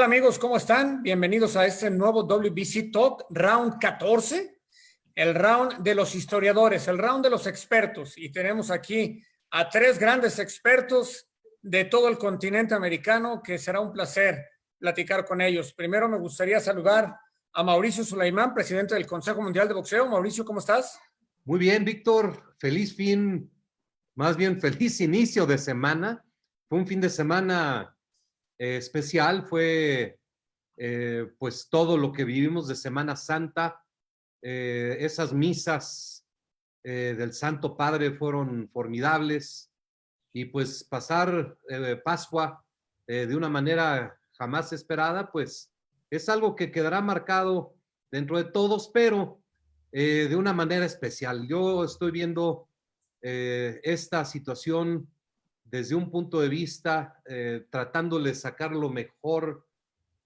Hola amigos, ¿cómo están? Bienvenidos a este nuevo WBC Talk, round 14, el round de los historiadores, el round de los expertos. Y tenemos aquí a tres grandes expertos de todo el continente americano que será un placer platicar con ellos. Primero me gustaría saludar a Mauricio Sulaimán, presidente del Consejo Mundial de Boxeo. Mauricio, ¿cómo estás? Muy bien, Víctor. Feliz fin, más bien feliz inicio de semana. Fue un fin de semana especial, fue pues todo lo que vivimos de Semana Santa. Esas misas del Santo Padre fueron formidables y pues pasar Pascua de una manera jamás esperada, pues es algo que quedará marcado dentro de todos, pero de una manera especial. Yo estoy viendo esta situación desde un punto de vista, tratándole de sacar lo mejor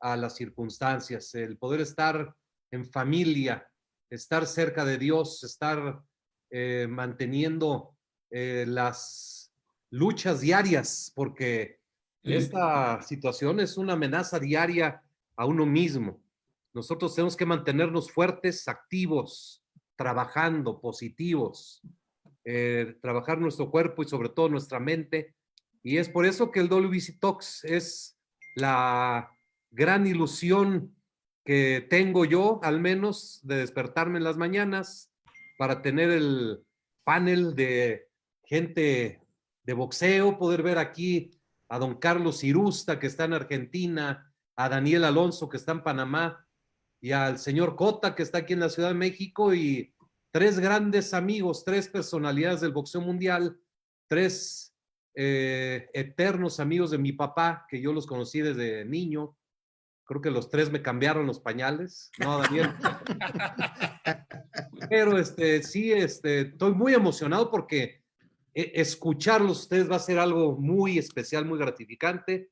a las circunstancias, el poder estar en familia, estar cerca de Dios, estar manteniendo las luchas diarias, porque esta situación es una amenaza diaria a uno mismo. Nosotros tenemos que mantenernos fuertes, activos, trabajando, positivos, trabajar nuestro cuerpo y sobre todo nuestra mente. Y es por eso que el WBC Talks es la gran ilusión que tengo yo, al menos, de despertarme en las mañanas para tener el panel de gente de boxeo, poder ver aquí a don Carlos Irusta, que está en Argentina, a Daniel Alonso, que está en Panamá, y al señor Cota, que está aquí en la Ciudad de México, y tres grandes amigos, tres personalidades del boxeo mundial, tres eternos amigos de mi papá, que yo los conocí desde niño. Creo que los tres me cambiaron los pañales. No, Daniel. Pero sí, estoy muy emocionado porque escucharlos ustedes va a ser algo muy especial, muy gratificante.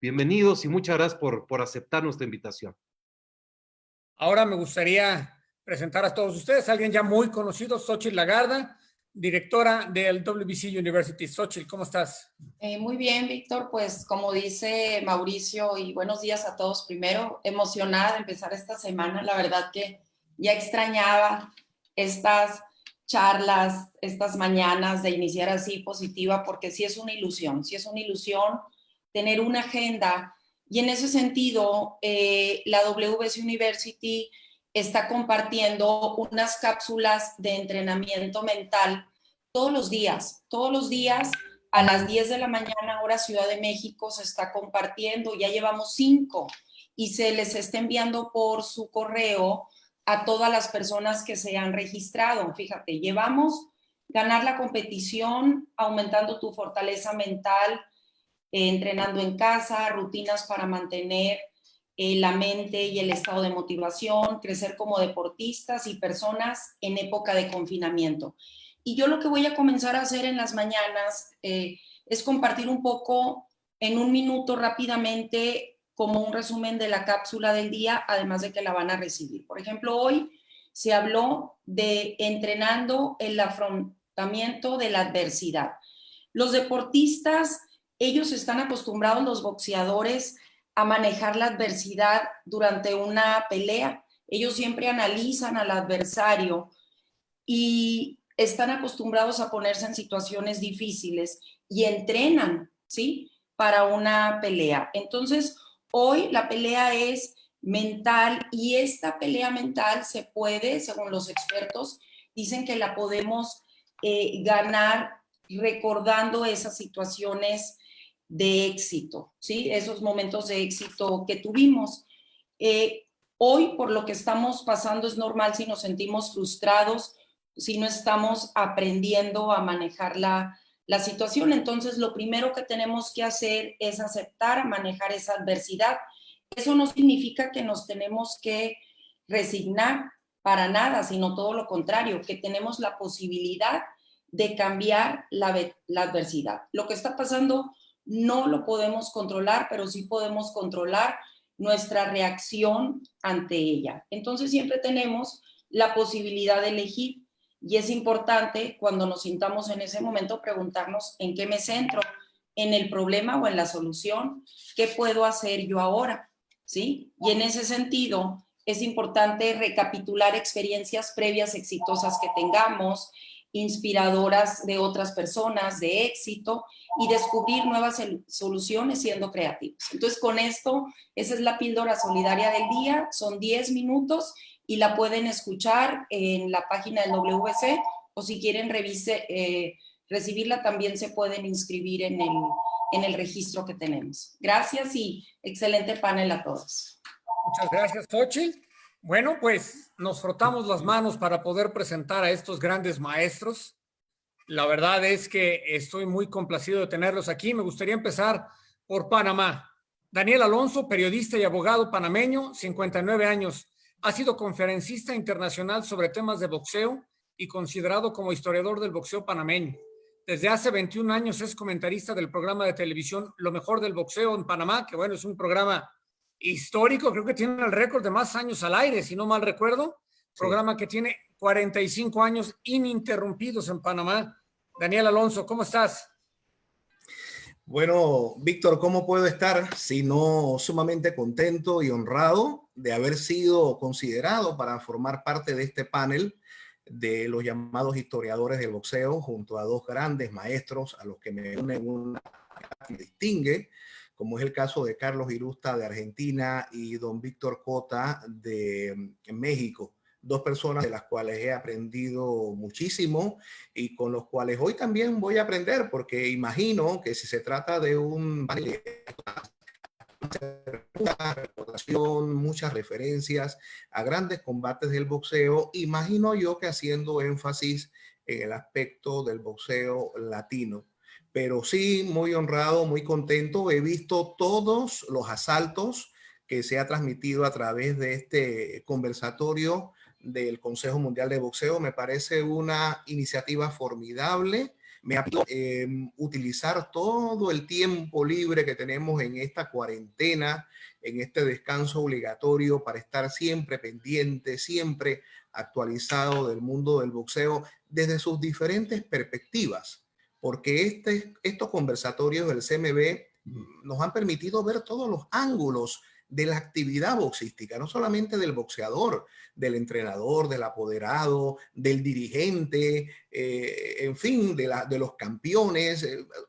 Bienvenidos y muchas gracias por aceptar nuestra invitación. Ahora me gustaría presentar a todos ustedes a alguien ya muy conocido, Xochitl Lagarda, directora del WBC University. Xochitl, ¿cómo estás? Muy bien, Víctor, pues como dice Mauricio, y buenos días a todos primero, emocionada de empezar esta semana, la verdad que ya extrañaba estas charlas, estas mañanas de iniciar así positiva, porque sí es una ilusión tener una agenda, y en ese sentido la WBC University está compartiendo unas cápsulas de entrenamiento mental todos los días a las 10 de la mañana, hora Ciudad de México, se está compartiendo, ya llevamos 5 y se les está enviando por su correo a todas las personas que se han registrado. Fíjate, llevamos ganar la competición, aumentando tu fortaleza mental, entrenando en casa, rutinas para mantener la mente y el estado de motivación, crecer como deportistas y personas en época de confinamiento. Y yo lo que voy a comenzar a hacer en las mañanas es compartir un poco en un minuto rápidamente como un resumen de la cápsula del día, además de que la van a recibir. Por ejemplo, hoy se habló de entrenando el afrontamiento de la adversidad. Los deportistas, ellos están acostumbrados, los boxeadores, a manejar la adversidad durante una pelea. Ellos siempre analizan al adversario y están acostumbrados a ponerse en situaciones difíciles y entrenan, ¿sí? Para una pelea. Entonces, hoy la pelea es mental y esta pelea mental se puede, según los expertos, dicen que la podemos ganar recordando esas situaciones de éxito, ¿sí? Esos momentos de éxito que tuvimos. Hoy, por lo que estamos pasando, es normal si nos sentimos frustrados, si no estamos aprendiendo a manejar la situación. Entonces, lo primero que tenemos que hacer es aceptar, manejar esa adversidad. Eso no significa que nos tenemos que resignar para nada, sino todo lo contrario, que tenemos la posibilidad de cambiar la adversidad. Lo que está pasando no lo podemos controlar, pero sí podemos controlar nuestra reacción ante ella. Entonces, siempre tenemos la posibilidad de elegir. Y es importante cuando nos sintamos en ese momento preguntarnos en qué me centro, en el problema o en la solución, qué puedo hacer yo ahora. ¿sí? Y en ese sentido es importante recapitular experiencias previas exitosas que tengamos, inspiradoras de otras personas, de éxito, y descubrir nuevas soluciones siendo creativos. Entonces, con esto, esa es la píldora solidaria del día, son 10 minutos y la pueden escuchar en la página del WC, o si quieren recibirla, también se pueden inscribir en el registro que tenemos. Gracias y excelente panel a todos. Muchas gracias, Xochitl. Bueno, pues nos frotamos las manos para poder presentar a estos grandes maestros. La verdad es que estoy muy complacido de tenerlos aquí. Me gustaría empezar por Panamá. Daniel Alonso, periodista y abogado panameño, 59 años. Ha sido conferencista internacional sobre temas de boxeo y considerado como historiador del boxeo panameño. Desde hace 21 años es comentarista del programa de televisión Lo Mejor del Boxeo en Panamá, que bueno, es un programa histórico, creo que tiene el récord de más años al aire, si no mal recuerdo. Sí. Programa que tiene 45 años ininterrumpidos en Panamá. Daniel Alonso, ¿cómo estás? Bueno, Víctor, ¿cómo puedo estar sino sumamente contento y honrado de haber sido considerado para formar parte de este panel de los llamados historiadores del boxeo, junto a dos grandes maestros a los que me unen una que distingue, como es el caso de Carlos Irusta de Argentina y don Víctor Cota de México. Dos personas de las cuales he aprendido muchísimo y con los cuales hoy también voy a aprender, porque imagino que si se trata de un panel muchas referencias a grandes combates del boxeo, imagino yo que haciendo énfasis en el aspecto del boxeo latino. Pero sí, muy honrado, muy contento. He visto todos los asaltos que se ha transmitido a través de este conversatorio del Consejo Mundial de Boxeo. Me parece una iniciativa formidable. Me ha utilizar todo el tiempo libre que tenemos en esta cuarentena, en este descanso obligatorio, para estar siempre pendiente, siempre actualizado del mundo del boxeo desde sus diferentes perspectivas, porque estos conversatorios del CMB nos han permitido ver todos los ángulos de la actividad boxística, no solamente del boxeador, del entrenador, del apoderado, del dirigente, en fin, de los campeones.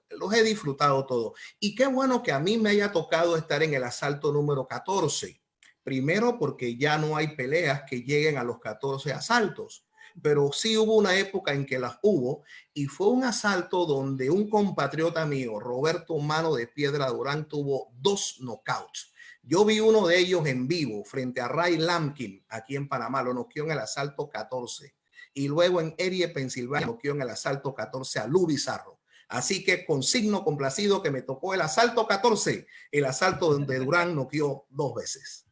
Los he disfrutado todo. Y qué bueno que a mí me haya tocado estar en el asalto número 14. Primero porque ya no hay peleas que lleguen a los 14 asaltos, pero sí hubo una época en que las hubo, y fue un asalto donde un compatriota mío, Roberto Mano de Piedra Durán, tuvo 2 knockouts. Yo vi uno de ellos en vivo frente a Ray Lampkin aquí en Panamá, lo noqueó en el asalto 14. Y luego en Erie, Pensilvania, noqueó en el asalto 14 a Lu Bizarro. Así que consigno complacido que me tocó el asalto 14, el asalto donde Durán noqueó 2 veces.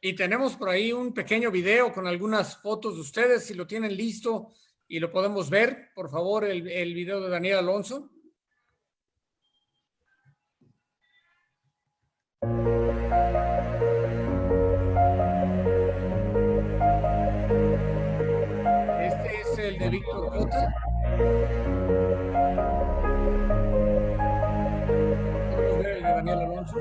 Y tenemos por ahí un pequeño video con algunas fotos de ustedes, si lo tienen listo y lo podemos ver. Por favor, el video de Daniel Alonso. Este es el de Víctor Cota. Podemos ver el de Daniel Alonso.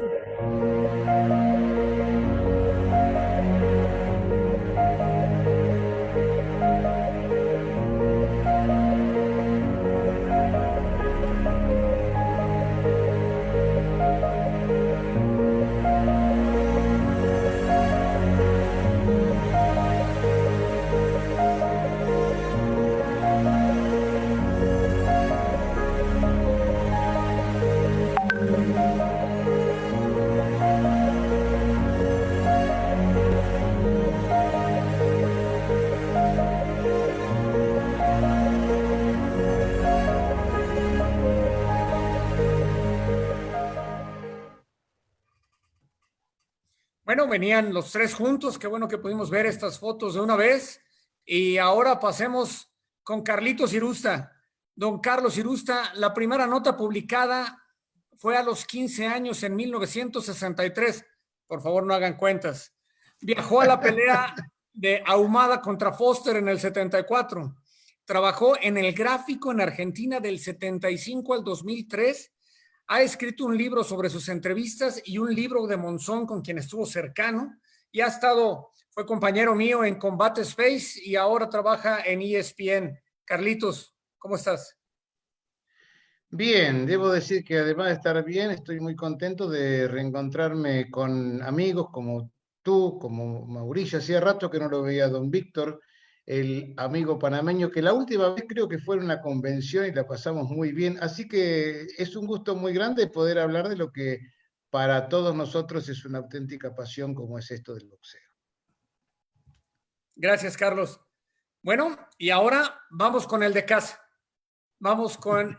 Bueno, venían los tres juntos, qué bueno que pudimos ver estas fotos de una vez. Y ahora pasemos con Carlitos Irusta. Don Carlos Irusta, la primera nota publicada fue a los 15 años en 1963. Por favor, no hagan cuentas. Viajó a la pelea de Ahumada contra Foster en el 74. Trabajó en El Gráfico en Argentina del 75 al 2003. Ha escrito un libro sobre sus entrevistas y un libro de Monzón con quien estuvo cercano y fue compañero mío en Combate Space y ahora trabaja en ESPN. Carlitos, ¿cómo estás? Bien, debo decir que además de estar bien, estoy muy contento de reencontrarme con amigos como tú, como Mauricio. Hacía rato que no lo veía a don Víctor, el amigo panameño, que la última vez creo que fue en una convención y la pasamos muy bien. Así que es un gusto muy grande poder hablar de lo que para todos nosotros es una auténtica pasión como es esto del boxeo. Gracias, Carlos. Bueno, y ahora vamos con el de casa. Vamos con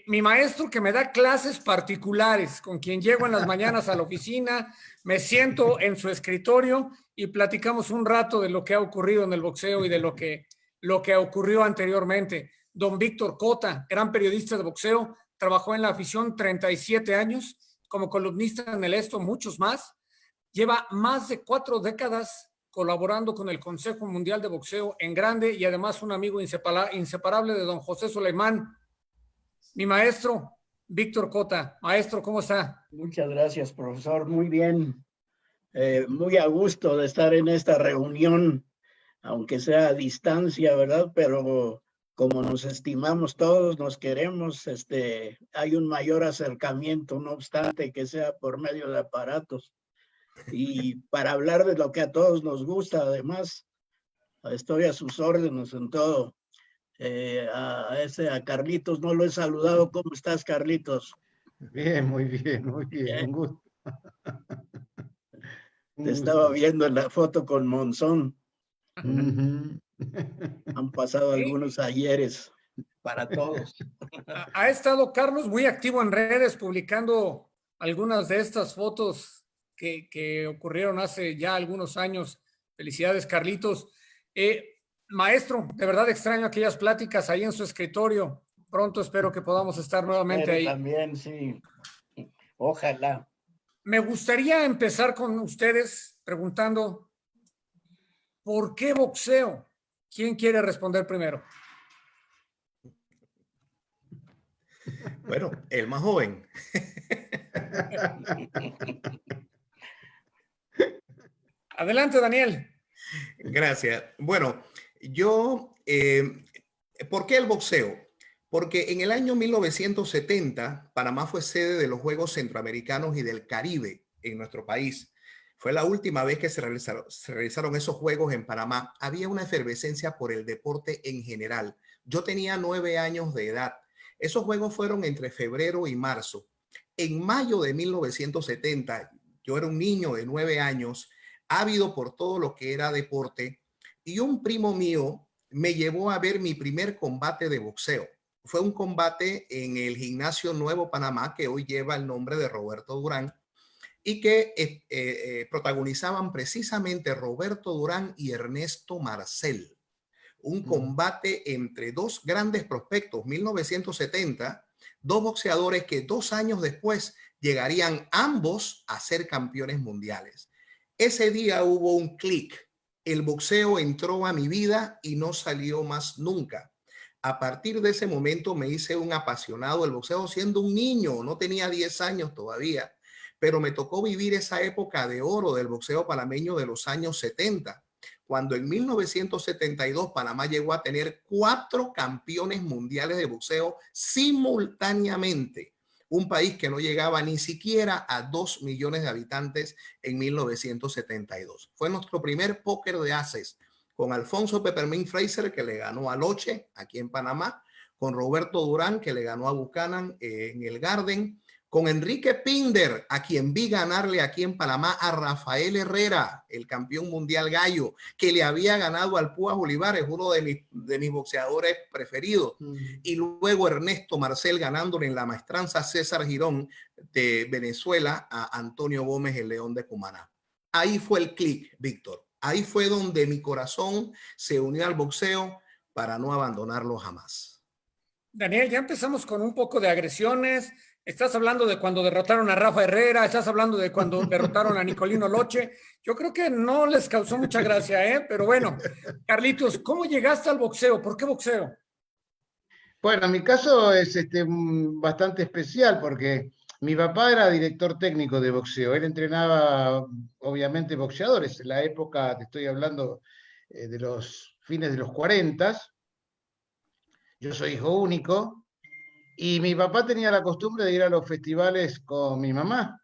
mi maestro que me da clases particulares, con quien llego en las mañanas a la oficina, me siento en su escritorio y platicamos un rato de lo que ha ocurrido en el boxeo y de lo que ocurrió anteriormente. Don Víctor Cota, gran periodista de boxeo, trabajó en la afición 37 años, como columnista en el Esto, muchos más. Lleva más de 4 décadas colaborando con el Consejo Mundial de Boxeo en grande y además un amigo inseparable de don José Soleimán. Mi maestro, Víctor Cota. Maestro, ¿cómo está? Muchas gracias, profesor. Muy bien. Muy a gusto de estar en esta reunión, aunque sea a distancia, ¿verdad? Pero como nos estimamos todos, nos queremos, hay un mayor acercamiento, no obstante que sea por medio de aparatos. Y para hablar de lo que a todos nos gusta, además, estoy a sus órdenes en todo. A Carlitos no lo he saludado. ¿Cómo estás, Carlitos? Bien, muy bien, muy bien. Un gusto. Te estaba viendo en la foto con Monzón. Uh-huh. Han pasado algunos ayeres para todos. Ha estado Carlos muy activo en redes, publicando algunas de estas fotos que ocurrieron hace ya algunos años. Felicidades, Carlitos. Maestro, de verdad extraño aquellas pláticas ahí en su escritorio. Pronto espero que podamos estar nuevamente ahí. También, sí. Ojalá. Me gustaría empezar con ustedes preguntando, ¿por qué boxeo? ¿Quién quiere responder primero? Bueno, el más joven. Adelante, Daniel. Gracias. Bueno, ¿por qué el boxeo? Porque en el año 1970, Panamá fue sede de los Juegos Centroamericanos y del Caribe en nuestro país. Fue la última vez que se realizaron esos Juegos en Panamá. Había una efervescencia por el deporte en general. Yo tenía 9 años de edad. Esos Juegos fueron entre febrero y marzo. En mayo de 1970, yo era un niño de 9 años, ávido por todo lo que era deporte, y un primo mío me llevó a ver mi primer combate de boxeo. Fue un combate en el Gimnasio Nuevo Panamá, que hoy lleva el nombre de Roberto Durán, y que protagonizaban precisamente Roberto Durán y Ernesto Marcel. Un combate entre dos grandes prospectos, 1970, dos boxeadores que 2 años después llegarían ambos a ser campeones mundiales. Ese día hubo un clic. El boxeo entró a mi vida y no salió más nunca. A partir de ese momento me hice un apasionado del boxeo siendo un niño, no tenía 10 años todavía, pero me tocó vivir esa época de oro del boxeo panameño de los años 70, cuando en 1972 Panamá llegó a tener 4 campeones mundiales de boxeo simultáneamente. Un país que no llegaba ni siquiera a 2 millones de habitantes en 1972. Fue nuestro primer póker de ases con Alfonso Peppermint Fraser, que le ganó a Loche aquí en Panamá, con Roberto Durán, que le ganó a Buchanan en el Garden, con Enrique Pinder, a quien vi ganarle aquí en Panamá a Rafael Herrera, el campeón mundial gallo, que le había ganado al Púas Olivares, uno de mis boxeadores preferidos. Y luego Ernesto Marcel ganándole en la maestranza César Girón de Venezuela a Antonio Gómez, el León de Cumaná. Ahí fue el clic, Víctor. Ahí fue donde mi corazón se unió al boxeo para no abandonarlo jamás. Daniel, ya empezamos con un poco de agresiones. Estás hablando de cuando derrotaron a Rafa Herrera, estás hablando de cuando derrotaron a Nicolino Loche. Yo creo que no les causó mucha gracia, ¿eh? Pero bueno, Carlitos, ¿cómo llegaste al boxeo? ¿Por qué boxeo? Bueno, mi caso es bastante especial porque Mi papá era director técnico de boxeo. Él entrenaba, obviamente, boxeadores. En la época, te estoy hablando de los fines de los 40. Yo soy hijo único. Y mi papá tenía la costumbre de ir a los festivales con mi mamá.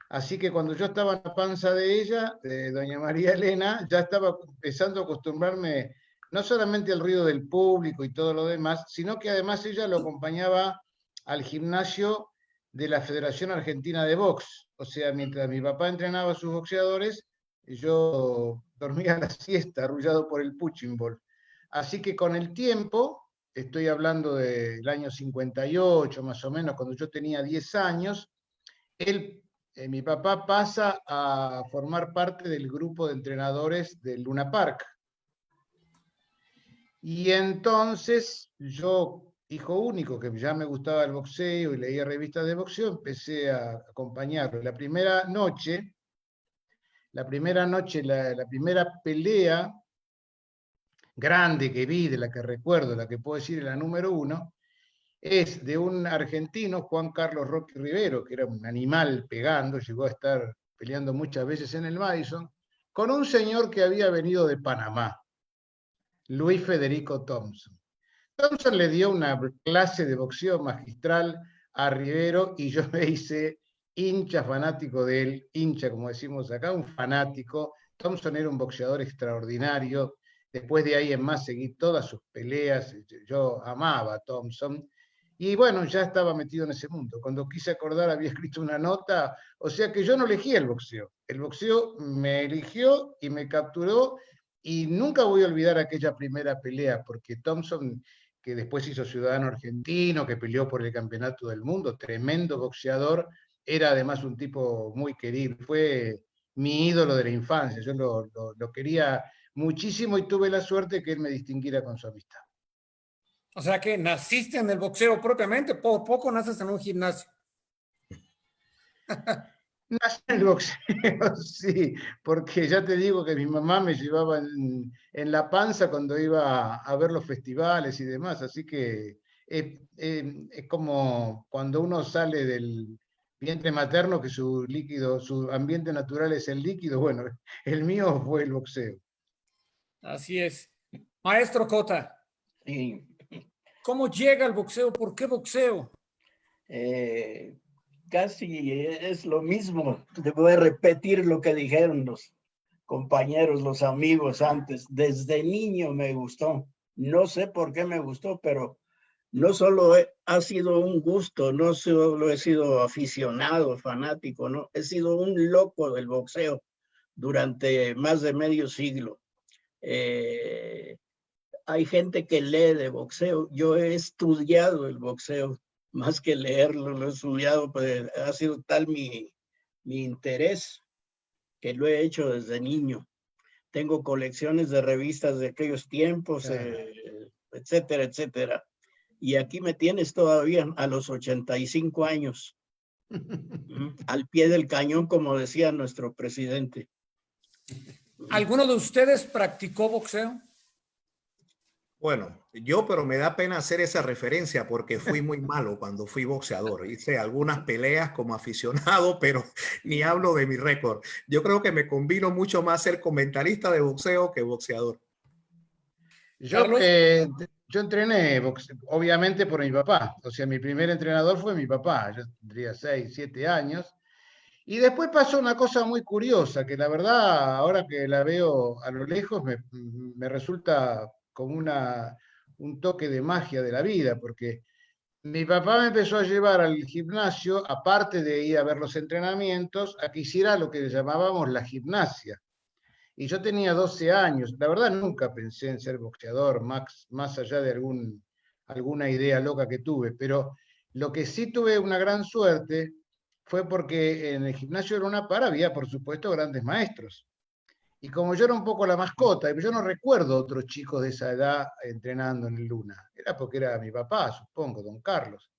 Así que cuando yo estaba en la panza de ella, de doña María Elena, ya estaba empezando a acostumbrarme no solamente al ruido del público y todo lo demás, sino que además ella lo acompañaba al gimnasio de la Federación Argentina de Box. O sea, mientras mi papá entrenaba a sus boxeadores, yo dormía la siesta arrullado por el punching ball. Así que con el tiempo, estoy hablando del año 58 más o menos, cuando yo tenía 10 años, mi papá pasa a formar parte del grupo de entrenadores del Luna Park. Y entonces yo, hijo único, que ya me gustaba el boxeo y leía revistas de boxeo, empecé a acompañarlo. La primera pelea grande que vi, de la que recuerdo, la que puedo decir es la número 1, es de un argentino, Juan Carlos Rocky Rivero, que era un animal pegando, llegó a estar peleando muchas veces en el Madison, con un señor que había venido de Panamá, Luis Federico Thompson. Thompson le dio una clase de boxeo magistral a Rivero y yo me hice hincha fanático de él, hincha como decimos acá, un fanático. Thompson era un boxeador extraordinario. Después de ahí en más seguí todas sus peleas. Yo amaba a Thompson. Y bueno, ya estaba metido en ese mundo. Cuando quise acordar había escrito una nota, o sea que yo no elegí el boxeo. El boxeo me eligió y me capturó y nunca voy a olvidar aquella primera pelea, porque Thompson, que después hizo ciudadano argentino, que peleó por el campeonato del mundo, tremendo boxeador, era además un tipo muy querido. Fue mi ídolo de la infancia. Yo lo quería muchísimo y tuve la suerte que él me distinguiera con su amistad. O sea que naciste en el boxeo propiamente, por poco naces en un gimnasio. Nací en el boxeo, sí, porque ya te digo que mi mamá me llevaba en la panza cuando iba a ver los festivales y demás, así que es como cuando uno sale del vientre materno, que su líquido, su ambiente natural es el líquido, bueno, el mío fue el boxeo. Así es. Maestro Cota, Sí, ¿cómo llega el boxeo? ¿Por qué boxeo? casi es lo mismo. Te voy a repetir lo que dijeron los compañeros, los amigos antes. Desde niño me gustó. No sé por qué me gustó, pero no solo ha sido un gusto, no solo he sido aficionado, fanático, no, he sido un loco del boxeo durante más de medio siglo. Hay gente que lee de boxeo. Yo he estudiado el boxeo, más que leerlo, lo he estudiado, pues ha sido tal mi interés que lo he hecho desde niño. Tengo colecciones de revistas de aquellos tiempos, etcétera, etcétera. Y aquí me tienes todavía a los 85 años, al pie del cañón, como decía nuestro presidente. ¿Alguno de ustedes practicó boxeo? Bueno, pero me da pena hacer esa referencia porque fui muy malo cuando fui boxeador. Hice algunas peleas como aficionado, pero ni hablo de mi récord. Yo creo que me convino mucho más ser comentarista de boxeo que boxeador. Yo entrené obviamente por mi papá, o sea, mi primer entrenador fue mi papá, yo tendría 6, 7 años, y después pasó una cosa muy curiosa, que la verdad, ahora que la veo a lo lejos, me resulta como un toque de magia de la vida, porque mi papá me empezó a llevar al gimnasio, aparte de ir a ver los entrenamientos, a que hiciera lo que llamábamos la gimnasia. Y yo tenía 12 años. La verdad nunca pensé en ser boxeador, más allá de alguna idea loca que tuve. Pero lo que sí tuve una gran suerte fue porque en el gimnasio de Luna Park había, por supuesto, grandes maestros. Y como yo era un poco la mascota, yo no recuerdo otros chicos de esa edad entrenando en el Luna. Era porque era mi papá, supongo, don Carlos.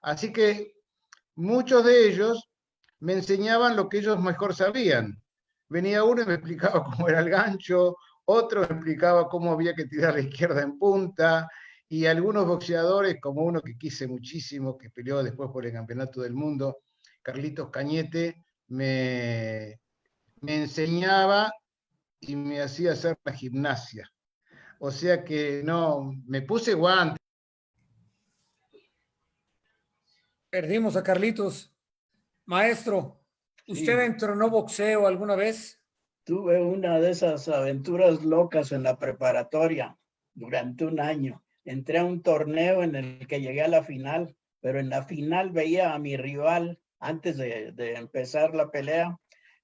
Así que muchos de ellos me enseñaban lo que ellos mejor sabían. Venía uno y me explicaba cómo era el gancho, otro me explicaba cómo había que tirar la izquierda en punta, y algunos boxeadores, como uno que quise muchísimo, que peleó después por el campeonato del mundo, Carlitos Cañete me enseñaba y me hacía hacer la gimnasia. O sea que no, me puse guantes. Perdimos a Carlitos. Maestro, ¿usted Sí, entrenó boxeo alguna vez? tuve una de esas aventuras locas en la preparatoria durante un año. Entré a un torneo en el que llegué a la final, pero en la final veía a mi rival antes de empezar la pelea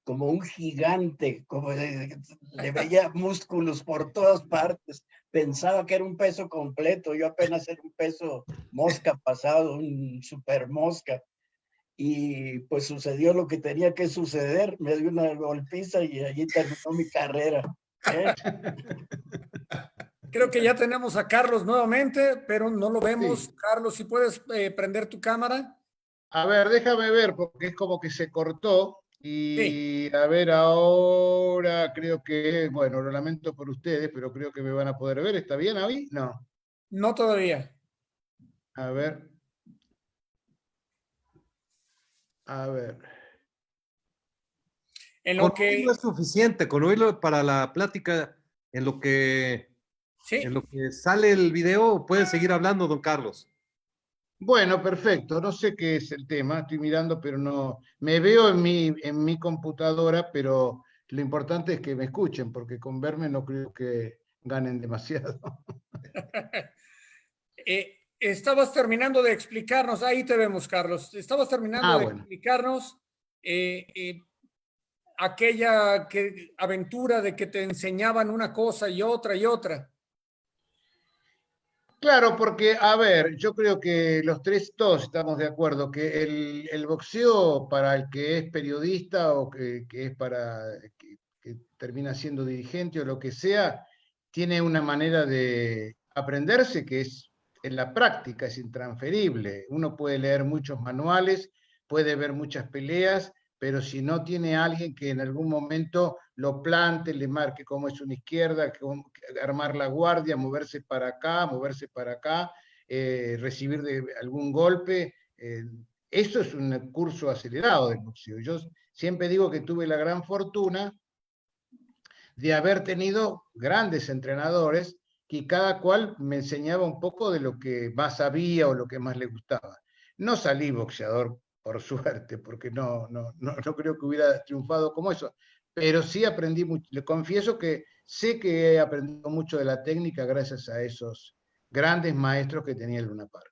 como un gigante, le veía músculos por todas partes. Pensaba que era un peso completo, yo apenas era un peso mosca pasado, un super mosca. Y pues sucedió lo que tenía que suceder, me dio una golpiza y allí terminó mi carrera. ¿Eh? Creo que ya tenemos a Carlos nuevamente, pero no lo vemos. Sí. Carlos, si puedes prender tu cámara. A ver, déjame ver, porque es como que se cortó. Sí, Y a ver, ahora creo que, bueno, lo lamento por ustedes, pero creo que me van a poder ver. ¿Está bien ahí? No. no todavía. A ver. A ver. En Con lo oírlo que, es suficiente, con oírlo para la plática, sí, en lo que sale el video, puede seguir hablando, don Carlos. Bueno, perfecto. No sé qué es el tema, estoy mirando, pero no. Me veo en mi computadora, pero lo importante es que me escuchen, porque con verme no creo que ganen demasiado. estabas terminando de explicarnos, ahí te vemos, Carlos. Estabas terminando Ah, de bueno. explicarnos eh, eh, aquella aventura de que te enseñaban una cosa y otra y otra. Claro, porque, a ver, yo creo que los tres todos estamos de acuerdo que el boxeo para el que es periodista o que es para que termina siendo dirigente o lo que sea, tiene una manera de aprenderse que es en la práctica, es intransferible. Uno puede leer muchos manuales, puede ver muchas peleas, pero si no tiene alguien que en algún momento lo plante, le marque cómo es una izquierda, armar la guardia, moverse para acá, recibir algún golpe. Eso es un curso acelerado del boxeo. Yo siempre digo que tuve la gran fortuna de haber tenido grandes entrenadores que cada cual me enseñaba un poco de lo que más sabía o lo que más le gustaba. No salí boxeador por suerte, porque no creo que hubiera triunfado como eso, pero sí aprendí mucho. Le confieso que sé que he aprendido mucho de la técnica gracias a esos grandes maestros que tenía el Luna Park.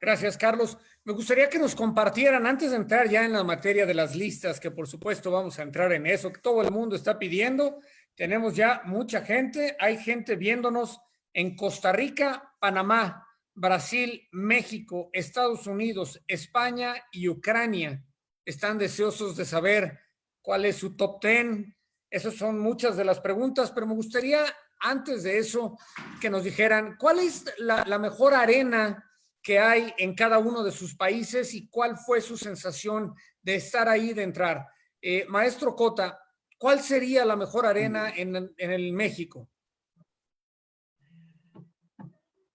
Gracias, Carlos. Me gustaría que nos compartieran, antes de entrar ya en la materia de las listas, que por supuesto vamos a entrar en eso, que todo el mundo está pidiendo. Tenemos ya mucha gente, hay gente viéndonos en Costa Rica, Panamá, Brasil, México, Estados Unidos, España y Ucrania. Están deseosos de saber cuál es su top 10. Esas son muchas de las preguntas, pero me gustaría, antes de eso, que nos dijeran cuál es la mejor arena que hay en cada uno de sus países y cuál fue su sensación de estar ahí, de entrar. Maestro Cota, ¿cuál sería la mejor arena en el México?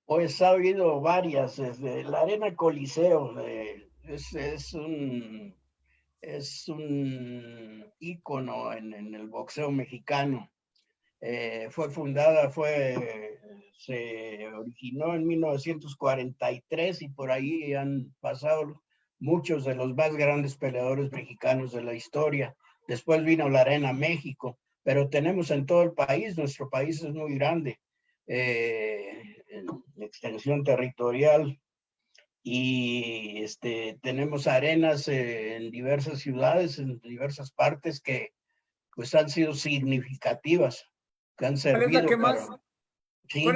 Pues ha habido varias, desde la Arena Coliseo, es un ícono en el boxeo mexicano. Se originó en 1943 y por ahí han pasado muchos de los más grandes peleadores mexicanos de la historia. Después vino la Arena México, pero tenemos en todo el país, nuestro país es muy grande, en extensión territorial, y tenemos arenas en diversas ciudades, en diversas partes que pues han sido significativas, que han ¿Cuál es la servido que para... más, cuál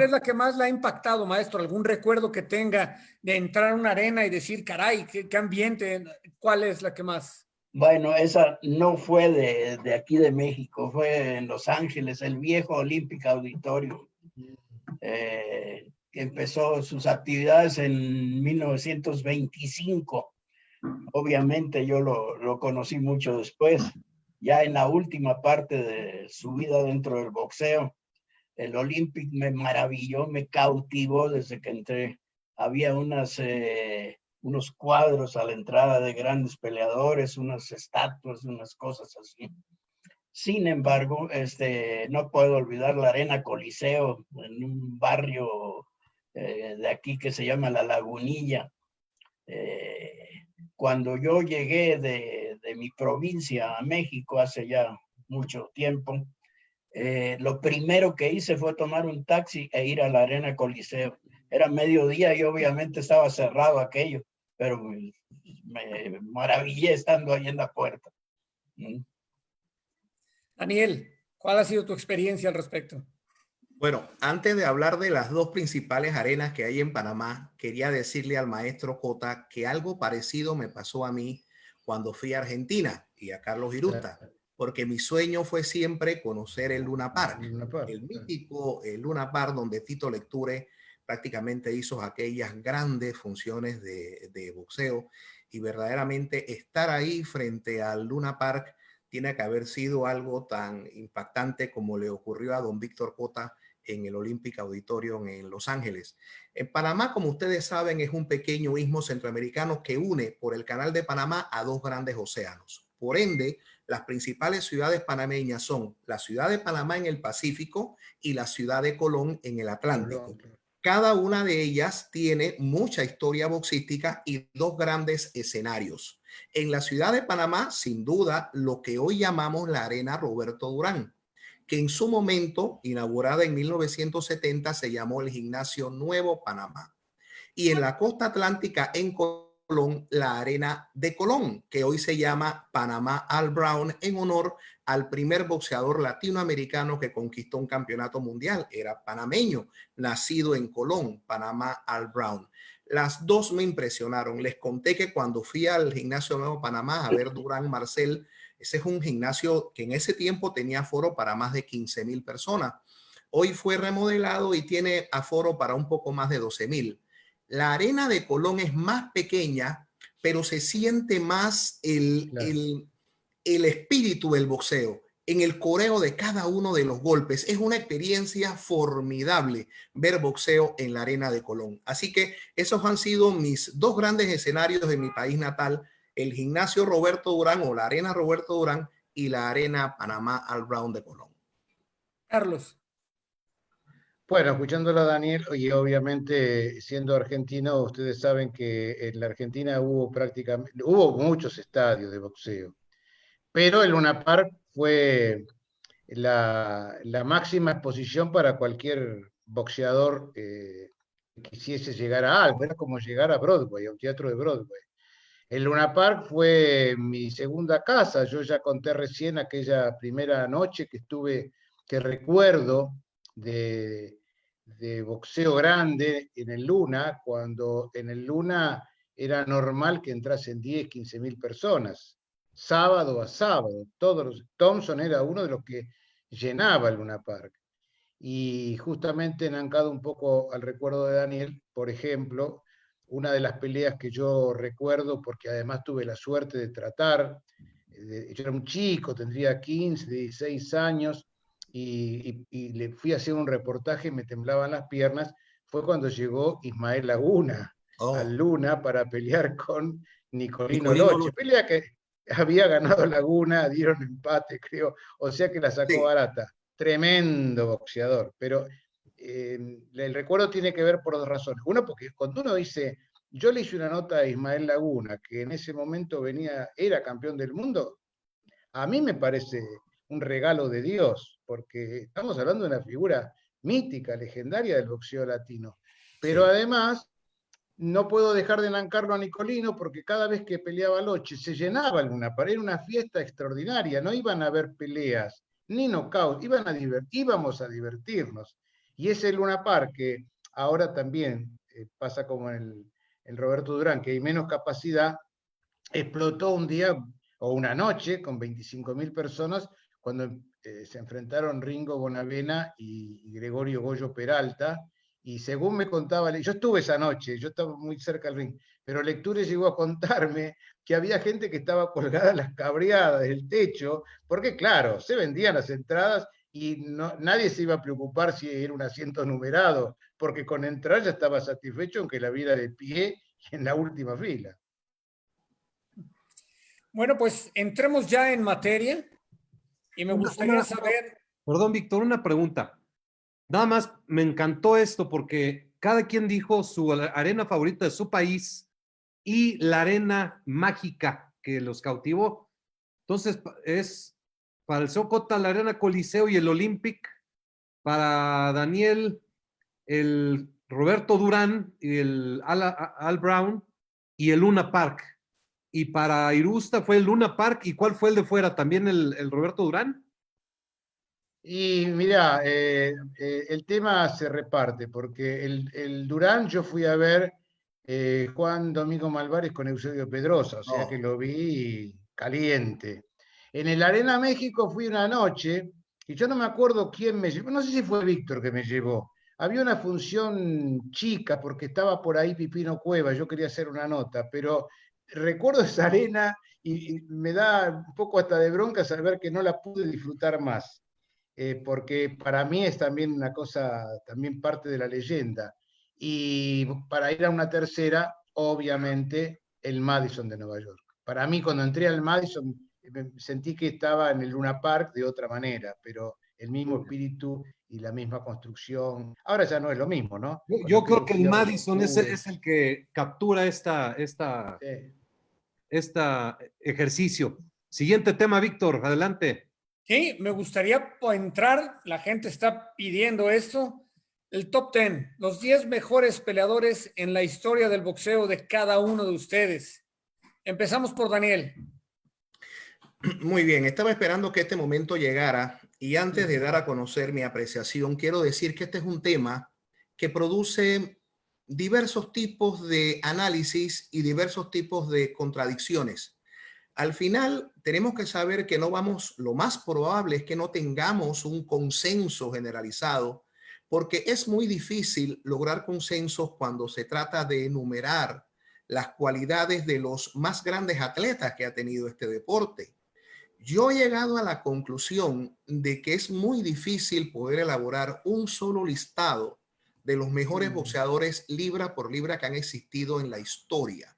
es Sí, la que más le ha impactado, maestro? ¿Algún recuerdo que tenga de entrar a una arena y decir, caray, qué ambiente? ¿Cuál es la que más? bueno, esa no fue de aquí de México, fue en Los Ángeles, el viejo Olympic Auditorium, que empezó sus actividades en 1925. Obviamente yo lo conocí mucho después, ya en la última parte de su vida dentro del boxeo. El Olympic me maravilló, me cautivó desde que entré. Había unas unos cuadros a la entrada de grandes peleadores, unas estatuas, unas cosas así. Sin embargo, no puedo olvidar la Arena Coliseo en un barrio de aquí que se llama La Lagunilla. Cuando yo llegué de mi provincia a México hace ya mucho tiempo, lo primero que hice fue tomar un taxi e ir a la Arena Coliseo. Era mediodía y obviamente estaba cerrado aquello, pero me maravillé estando ahí en la puerta. Daniel, ¿cuál ha sido tu experiencia al respecto? Bueno, antes de hablar de las dos principales arenas que hay en Panamá, quería decirle al maestro Cota que algo parecido me pasó a mí cuando fui a Argentina y a Carlos Irusta, porque mi sueño fue siempre conocer el Luna Park, el mítico Luna Park donde Tito Lecture prácticamente hizo aquellas grandes funciones de boxeo, y verdaderamente estar ahí frente al Luna Park tiene que haber sido algo tan impactante como le ocurrió a don Víctor Cota en el Olympic Auditorium en Los Ángeles. En Panamá, como ustedes saben, es un pequeño istmo centroamericano que une por el Canal de Panamá a dos grandes océanos. Por ende, las principales ciudades panameñas son la ciudad de Panamá en el Pacífico y la ciudad de Colón en el Atlántico. Cada una de ellas tiene mucha historia boxística y dos grandes escenarios. En la ciudad de Panamá, sin duda, lo que hoy llamamos la Arena Roberto Durán, que en su momento, inaugurada en 1970, se llamó el Gimnasio Nuevo Panamá. Y en la costa atlántica, en Colón, la Arena de Colón, que hoy se llama Panamá Al Brown, en honor al primer boxeador latinoamericano que conquistó un campeonato mundial. Era panameño, nacido en Colón, Panamá Al Brown. Las dos me impresionaron. Les conté que cuando fui al Gimnasio Nuevo Panamá a ver Durán Marcel, ese es un gimnasio que en ese tiempo tenía aforo para más de 15,000 personas. Hoy fue remodelado y tiene aforo para un poco más de 12,000. La Arena de Colón es más pequeña, pero se siente más el espíritu del boxeo en el coreo de cada uno de los golpes. Es una experiencia formidable ver boxeo en la Arena de Colón. Así que esos han sido mis dos grandes escenarios de mi país natal: el Gimnasio Roberto Durán o la Arena Roberto Durán y la Arena Panamá Al Brown de Colón. Carlos. Bueno, escuchándolo a Daniel, y obviamente siendo argentino, ustedes saben que en la Argentina hubo muchos estadios de boxeo, pero el Luna Park fue la máxima exposición para cualquier boxeador que quisiese llegar a algo. Era como llegar a Broadway, a un teatro de Broadway. El Luna Park fue mi segunda casa. Yo ya conté recién aquella primera noche que estuve, que recuerdo de boxeo grande en el Luna, cuando en el Luna era normal que entrasen 10, 15,000 personas, sábado a sábado. Thompson era uno de los que llenaba el Luna Park. Y justamente enancado un poco al recuerdo de Daniel, por ejemplo, una de las peleas que yo recuerdo, porque además tuve la suerte de tratar, yo era un chico, tendría 15, 16 años, y le fui a hacer un reportaje y me temblaban las piernas, fue cuando llegó Ismael Laguna al Luna para pelear con Nicolino Loche. Pelea que había ganado Laguna, dieron empate, creo, o sea que la sacó barata. Tremendo boxeador, pero el recuerdo tiene que ver por dos razones. Uno, porque cuando uno dice, yo le hice una nota a Ismael Laguna, que en ese momento era campeón del mundo, a mí me parece un regalo de Dios, porque estamos hablando de una figura mítica, legendaria del boxeo latino. Pero además, no puedo dejar de enancarlo a Nicolino, porque cada vez que peleaba Loche se llenaba el Luna Park, era una fiesta extraordinaria, no iban a haber peleas, ni knockout, íbamos a divertirnos. Y ese Luna Park, que ahora también pasa como en el Roberto Durán, que hay menos capacidad, explotó un día o una noche con 25,000 personas cuando se enfrentaron Ringo Bonavena y Gregorio Goyo Peralta. Y según me contaba, yo estuve esa noche, yo estaba muy cerca del ring, pero Lecture llegó a contarme que había gente que estaba colgada en las cabreadas del techo, porque claro, se vendían las entradas y nadie se iba a preocupar si era un asiento numerado, porque con entrar ya estaba satisfecho aunque la viera de pie y en la última fila. Bueno, pues entremos ya en materia y me gustaría saber. Perdón, Víctor, una pregunta. Nada más me encantó esto porque cada quien dijo su arena favorita de su país y la arena mágica que los cautivó. Entonces, es para el Socota la arena Coliseo y el Olympic, para Daniel el Roberto Durán y el Al Brown y el Luna Park. Y para Irusta fue el Luna Park. ¿Y cuál fue el de fuera? ¿También el Roberto Durán? Y mira, el tema se reparte, porque el Durán yo fui a ver Juan Domingo Malvares con Eusebio Pedrosa, o sea que lo vi caliente. En el Arena México fui una noche, y yo no me acuerdo quién me llevó, no sé si fue Víctor que me llevó. Había una función chica, porque estaba por ahí Pipino Cueva, yo quería hacer una nota, pero recuerdo esa arena y me da un poco hasta de bronca saber que no la pude disfrutar más. Porque para mí es también una cosa, también parte de la leyenda. Y para ir a una tercera, obviamente, el Madison de Nueva York. Para mí, cuando entré al Madison, sentí que estaba en el Luna Park de otra manera, pero el mismo espíritu y la misma construcción. Ahora ya no es lo mismo, ¿no? Yo creo que el Cierres Madison es oscuros. el que captura Sí. ejercicio. Siguiente tema, Víctor, adelante. Sí, me gustaría entrar, la gente está pidiendo esto, el top 10, los 10 mejores peleadores en la historia del boxeo de cada uno de ustedes. Empezamos por Daniel. Muy bien, estaba esperando que este momento llegara y antes de dar a conocer mi apreciación, quiero decir que este es un tema que produce diversos tipos de análisis y diversos tipos de contradicciones. Al final, tenemos que saber que lo más probable es que no tengamos un consenso generalizado, porque es muy difícil lograr consensos cuando se trata de enumerar las cualidades de los más grandes atletas que ha tenido este deporte. Yo he llegado a la conclusión de que es muy difícil poder elaborar un solo listado de los mejores boxeadores libra por libra que han existido en la historia.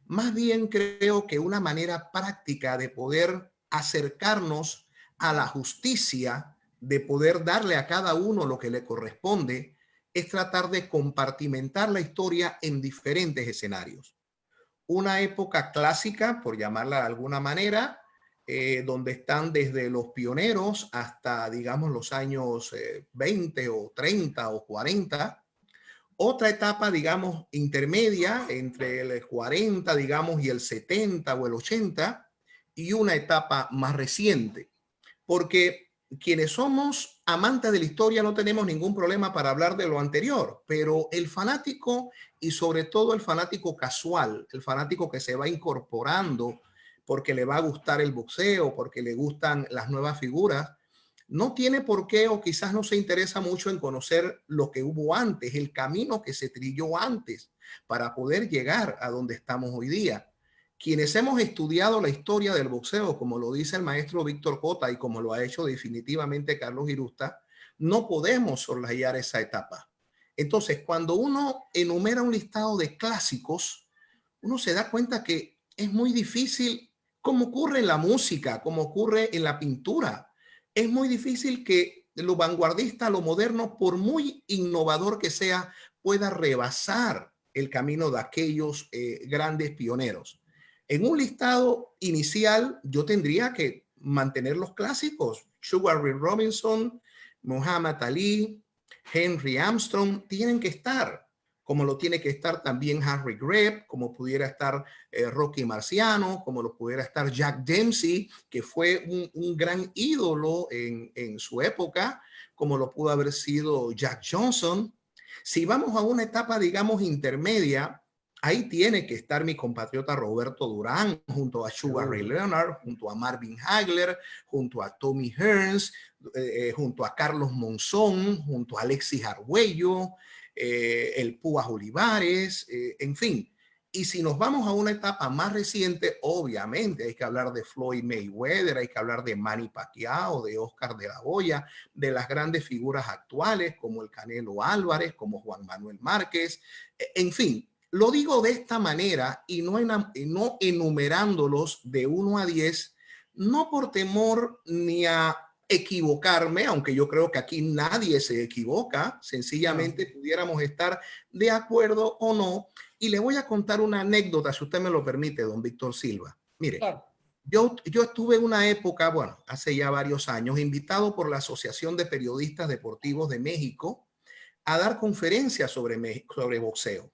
Más bien creo que una manera práctica de poder acercarnos a la justicia, de poder darle a cada uno lo que le corresponde, es tratar de compartimentar la historia en diferentes escenarios. Una época clásica, por llamarla de alguna manera, donde están desde los pioneros hasta, digamos, los años 20 o 30 o 40. Otra etapa, digamos, intermedia entre el 40, digamos, y el 70 o el 80, y una etapa más reciente. Porque quienes somos amantes de la historia no tenemos ningún problema para hablar de lo anterior, pero el fanático y sobre todo el fanático casual, el fanático que se va incorporando porque le va a gustar el boxeo, porque le gustan las nuevas figuras, no tiene por qué o quizás no se interesa mucho en conocer lo que hubo antes, el camino que se trilló antes para poder llegar a donde estamos hoy día. Quienes hemos estudiado la historia del boxeo, como lo dice el maestro Víctor Cota y como lo ha hecho definitivamente Carlos Irusta, no podemos soslayar esa etapa. Entonces, cuando uno enumera un listado de clásicos, uno se da cuenta que es muy difícil, como ocurre en la música, como ocurre en la pintura. Es muy difícil que lo vanguardista, lo moderno, por muy innovador que sea, pueda rebasar el camino de aquellos grandes pioneros. En un listado inicial, yo tendría que mantener los clásicos. Sugar Ray Robinson, Muhammad Ali, Henry Armstrong, tienen que estar, como lo tiene que estar también Harry Greb, como pudiera estar Rocky Marciano, como lo pudiera estar Jack Dempsey, que fue un gran ídolo en su época, como lo pudo haber sido Jack Johnson. Si vamos a una etapa, digamos, intermedia, ahí tiene que estar mi compatriota Roberto Durán, junto a Sugar Ray Leonard, junto a Marvin Hagler, junto a Tommy Hearns, junto a Carlos Monzón, junto a Alexis Arguello, el Púas Olivares, en fin. Y si nos vamos a una etapa más reciente, obviamente hay que hablar de Floyd Mayweather, hay que hablar de Manny Pacquiao, de Oscar de la Hoya, de las grandes figuras actuales como el Canelo Álvarez, como Juan Manuel Márquez, en fin. Lo digo de esta manera y no enumerándolos de 1 a 10, no por temor ni a equivocarme, aunque yo creo que aquí nadie se equivoca, sencillamente pudiéramos estar de acuerdo o no. Y le voy a contar una anécdota, si usted me lo permite, don Víctor Silva. Mire, Claro. yo estuve en una época, bueno, hace ya varios años, invitado por la Asociación de Periodistas Deportivos de México a dar conferencias sobre boxeo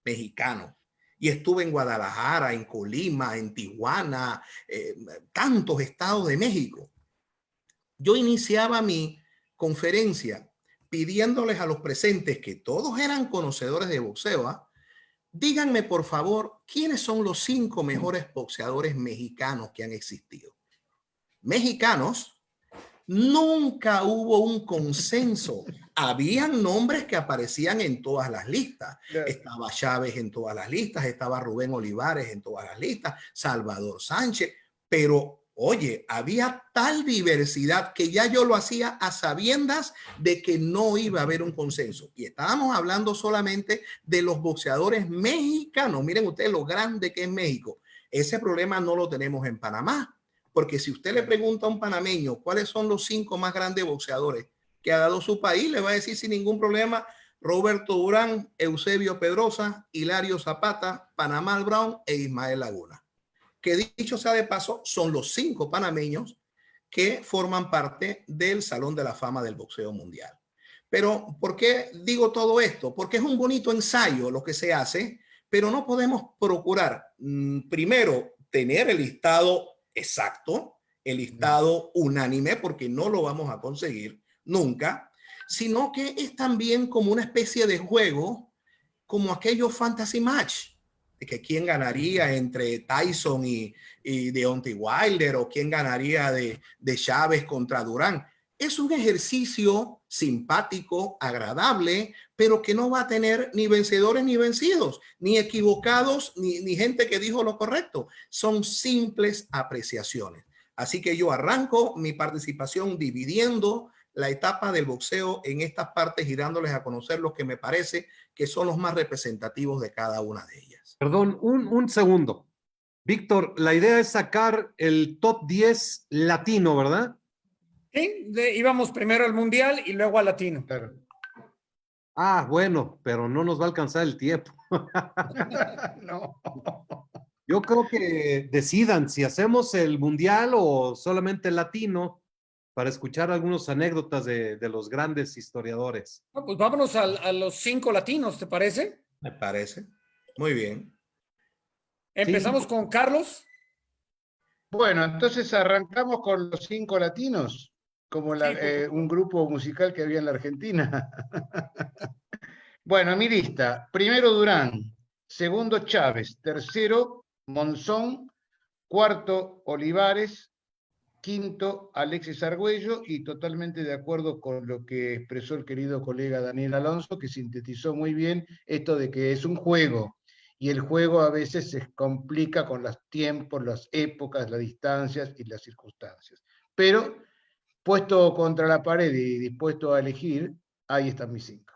mexicano. Y estuve en Guadalajara, en Colima, en Tijuana, tantos estados de México. Yo iniciaba mi conferencia pidiéndoles a los presentes, que todos eran conocedores de boxeo, díganme por favor, ¿quiénes son los 5 mejores boxeadores mexicanos que han existido? Mexicanos. Nunca hubo un consenso. Habían nombres que aparecían en todas las listas. Claro. Estaba Chávez en todas las listas, estaba Rubén Olivares en todas las listas, Salvador Sánchez, pero oye, había tal diversidad que ya yo lo hacía a sabiendas de que no iba a haber un consenso. Y estábamos hablando solamente de los boxeadores mexicanos. Miren ustedes lo grande que es México. Ese problema no lo tenemos en Panamá. Porque si usted le pregunta a un panameño cuáles son los 5 más grandes boxeadores que ha dado su país, le va a decir sin ningún problema Roberto Durán, Eusebio Pedrosa, Hilario Zapata, Panamal Brown e Ismael Laguna. Que dicho sea de paso, son los 5 panameños que forman parte del Salón de la Fama del Boxeo Mundial. Pero, ¿por qué digo todo esto? Porque es un bonito ensayo lo que se hace, pero no podemos procurar, primero, tener el listado exacto, el listado unánime, porque no lo vamos a conseguir nunca, sino que es también como una especie de juego, como aquellos fantasy match, de que quién ganaría entre Tyson y Deontay Wilder, o quién ganaría de Chávez contra Durán. Es un ejercicio simpático, agradable, pero que no va a tener ni vencedores ni vencidos, ni equivocados, ni gente que dijo lo correcto. Son simples apreciaciones. Así que yo arranco mi participación dividiendo la etapa del boxeo en estas partes y dándoles a conocer los que me parece que son los más representativos de cada una de ellas. Perdón, un segundo. Víctor, la idea es sacar el top 10 latino, ¿verdad? Sí, íbamos primero al mundial y luego al latino. Claro. Ah, bueno, pero no nos va a alcanzar el tiempo. No. Yo creo que decidan si hacemos el mundial o solamente el latino para escuchar algunas anécdotas de los grandes historiadores. No, pues vámonos a los 5 latinos, ¿te parece? Me parece. Muy bien. Empezamos Sí. con Carlos. Bueno, entonces arrancamos con los 5 latinos, como Sí, por favor. un grupo musical que había en la Argentina. Bueno, mi lista. Primero Durán, segundo Chávez, tercero Monzón, cuarto Olivares, quinto Alexis Argüello, y totalmente de acuerdo con lo que expresó el querido colega Daniel Alonso, que sintetizó muy bien esto de que es un juego, y el juego a veces se complica con los tiempos, las épocas, las distancias y las circunstancias. Pero, puesto contra la pared y dispuesto a elegir, ahí están mis 5.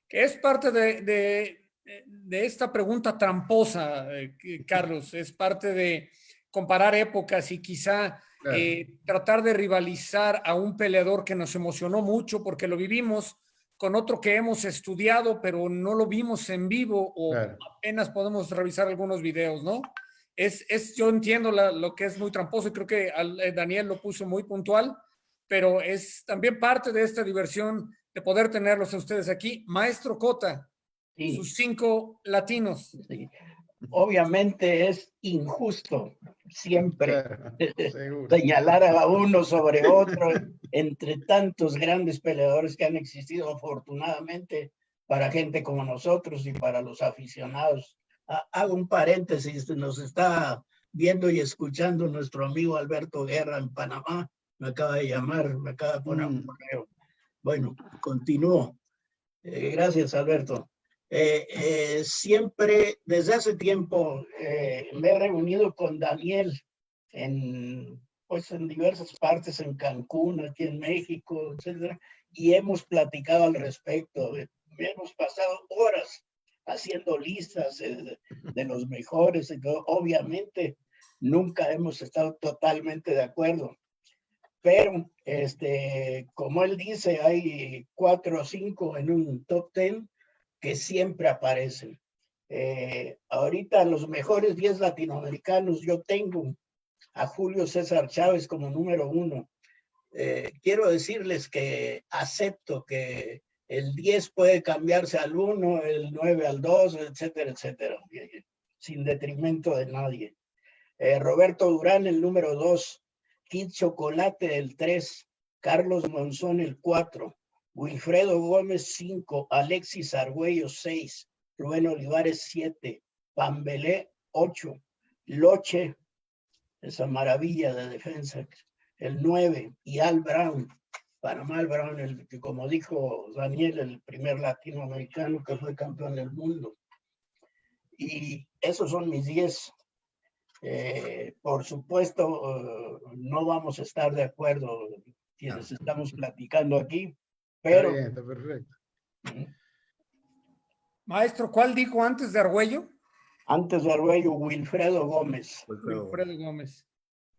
Que es parte de esta pregunta tramposa, Carlos. Es parte de comparar épocas y quizá Claro. tratar de rivalizar a un peleador que nos emocionó mucho porque lo vivimos con otro que hemos estudiado, pero no lo vimos en vivo o Claro. apenas podemos revisar algunos videos, ¿no? Yo entiendo lo que es muy tramposo y creo que Daniel lo puso muy puntual, pero es también parte de esta diversión de poder tenerlos a ustedes aquí. Maestro Cota, Sí, sus 5 latinos. sí. Obviamente es injusto siempre Claro, seguro. señalar a uno sobre otro entre tantos grandes peleadores que han existido afortunadamente para gente como nosotros y para los aficionados. Hago un paréntesis, nos está viendo y escuchando nuestro amigo Alberto Guerra en Panamá, me acaba de llamar, me acaba de poner un correo. Bueno, continúo. Gracias, Alberto. Siempre, desde hace tiempo, me he reunido con Daniel en diversas partes, en Cancún, aquí en México, etcétera, y hemos platicado al respecto. Hemos pasado horas haciendo listas de los mejores. Obviamente, nunca hemos estado totalmente de acuerdo. Pero, como él dice, hay 4 o 5 en un top 10 que siempre aparecen. Ahorita los mejores 10 latinoamericanos, yo tengo a Julio César Chávez como número 1. Quiero decirles que acepto que el 10 puede cambiarse al 1, el 9 al 2, etcétera, etcétera, sin detrimento de nadie. Roberto Durán, el número 2, Kid Chocolate, el 3, Carlos Monzón, el 4, Wilfredo Gómez, 5, Alexis Argüello, 6, Rubén Olivares, 7, Pambelé, 8, Loche, esa maravilla de defensa, el 9, y Al Brown, Panamá Al Brown, el que, como dijo Daniel, el primer latinoamericano que fue campeón del mundo. Y esos son mis 10. Por supuesto, no vamos a estar de acuerdo quienes estamos platicando aquí, pero... Está bien, está perfecto. Maestro, ¿cuál dijo antes de Argüello? Antes de Argüello, Wilfredo Gómez, Wilfredo Gómez.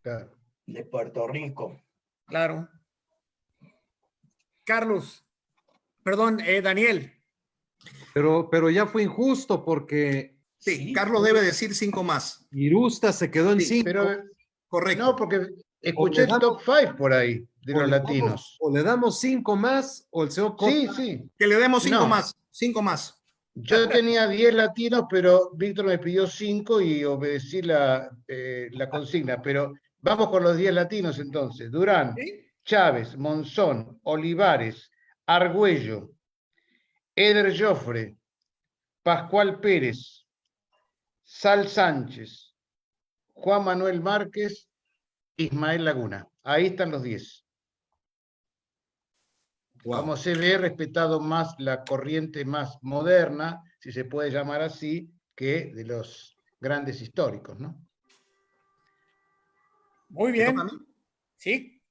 Claro. de Puerto Rico. Claro. Carlos, perdón, Daniel. Pero ya fue injusto porque Sí, Carlos debe decir 5 más. Irusta se quedó en Sí, 5. Pero Correcto. no, porque escuché el top 5 por ahí de los latinos. O le damos 5 más o el señor Cota. Sí, sí. Que le demos 5 No. más. 5 más. Yo tenía 10 latinos, pero Víctor me pidió 5 y obedecí la consigna. Pero vamos con los 10 latinos entonces. Durán, ¿Sí? Chávez, Monzón, Olivares, Argüello, Eder Joffre, Pascual Pérez, Sal Sánchez, Juan Manuel Márquez, Ismael Laguna. Ahí están los 10. Wow. Como se ve, respetado más la corriente más moderna, si se puede llamar así, que de los grandes históricos, ¿no? Muy ¿Me bien. toca a mí? Sí.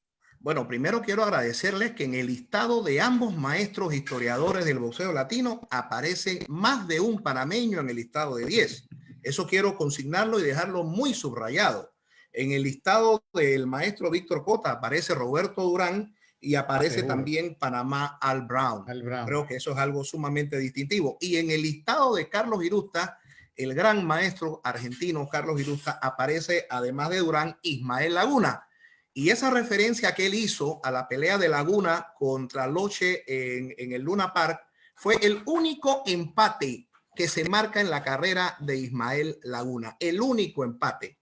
Bueno, primero quiero agradecerles que en el listado de ambos maestros historiadores del boxeo latino aparece más de un panameño en el listado de 10. Eso quiero consignarlo y dejarlo muy subrayado. En el listado del maestro Víctor Cota aparece Roberto Durán y aparece Seguro. también Panamá Al Brown. Al Brown. Creo que eso es algo sumamente distintivo. Y en el listado de Carlos Irusta, el gran maestro argentino Carlos Irusta, aparece además de Durán, Ismael Laguna. Y esa referencia que él hizo a la pelea de Laguna contra Loche en el Luna Park fue el único empate que se marca en la carrera de Ismael Laguna. El único empate.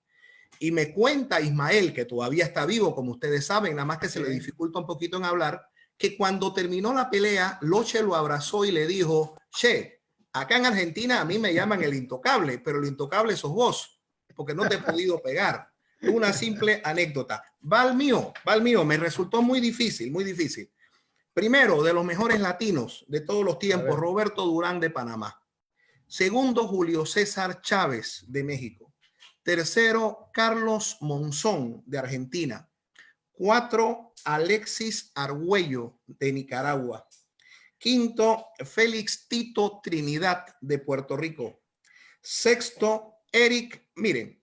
Y me cuenta Ismael, que todavía está vivo, como ustedes saben, nada más que se le dificulta un poquito en hablar, que cuando terminó la pelea, Loche lo abrazó y le dijo: che, acá en Argentina a mí me llaman el intocable, pero el intocable sos vos, porque no te he podido pegar. Una simple anécdota. Va al mío, me resultó muy difícil, muy difícil. Primero, de los mejores latinos de todos los tiempos, Roberto Durán de Panamá. Segundo, Julio César Chávez de México. Tercero, Carlos Monzón de Argentina. 4, Alexis Argüello de Nicaragua. Quinto, Félix Tito Trinidad de Puerto Rico. Sexto, Eric, miren,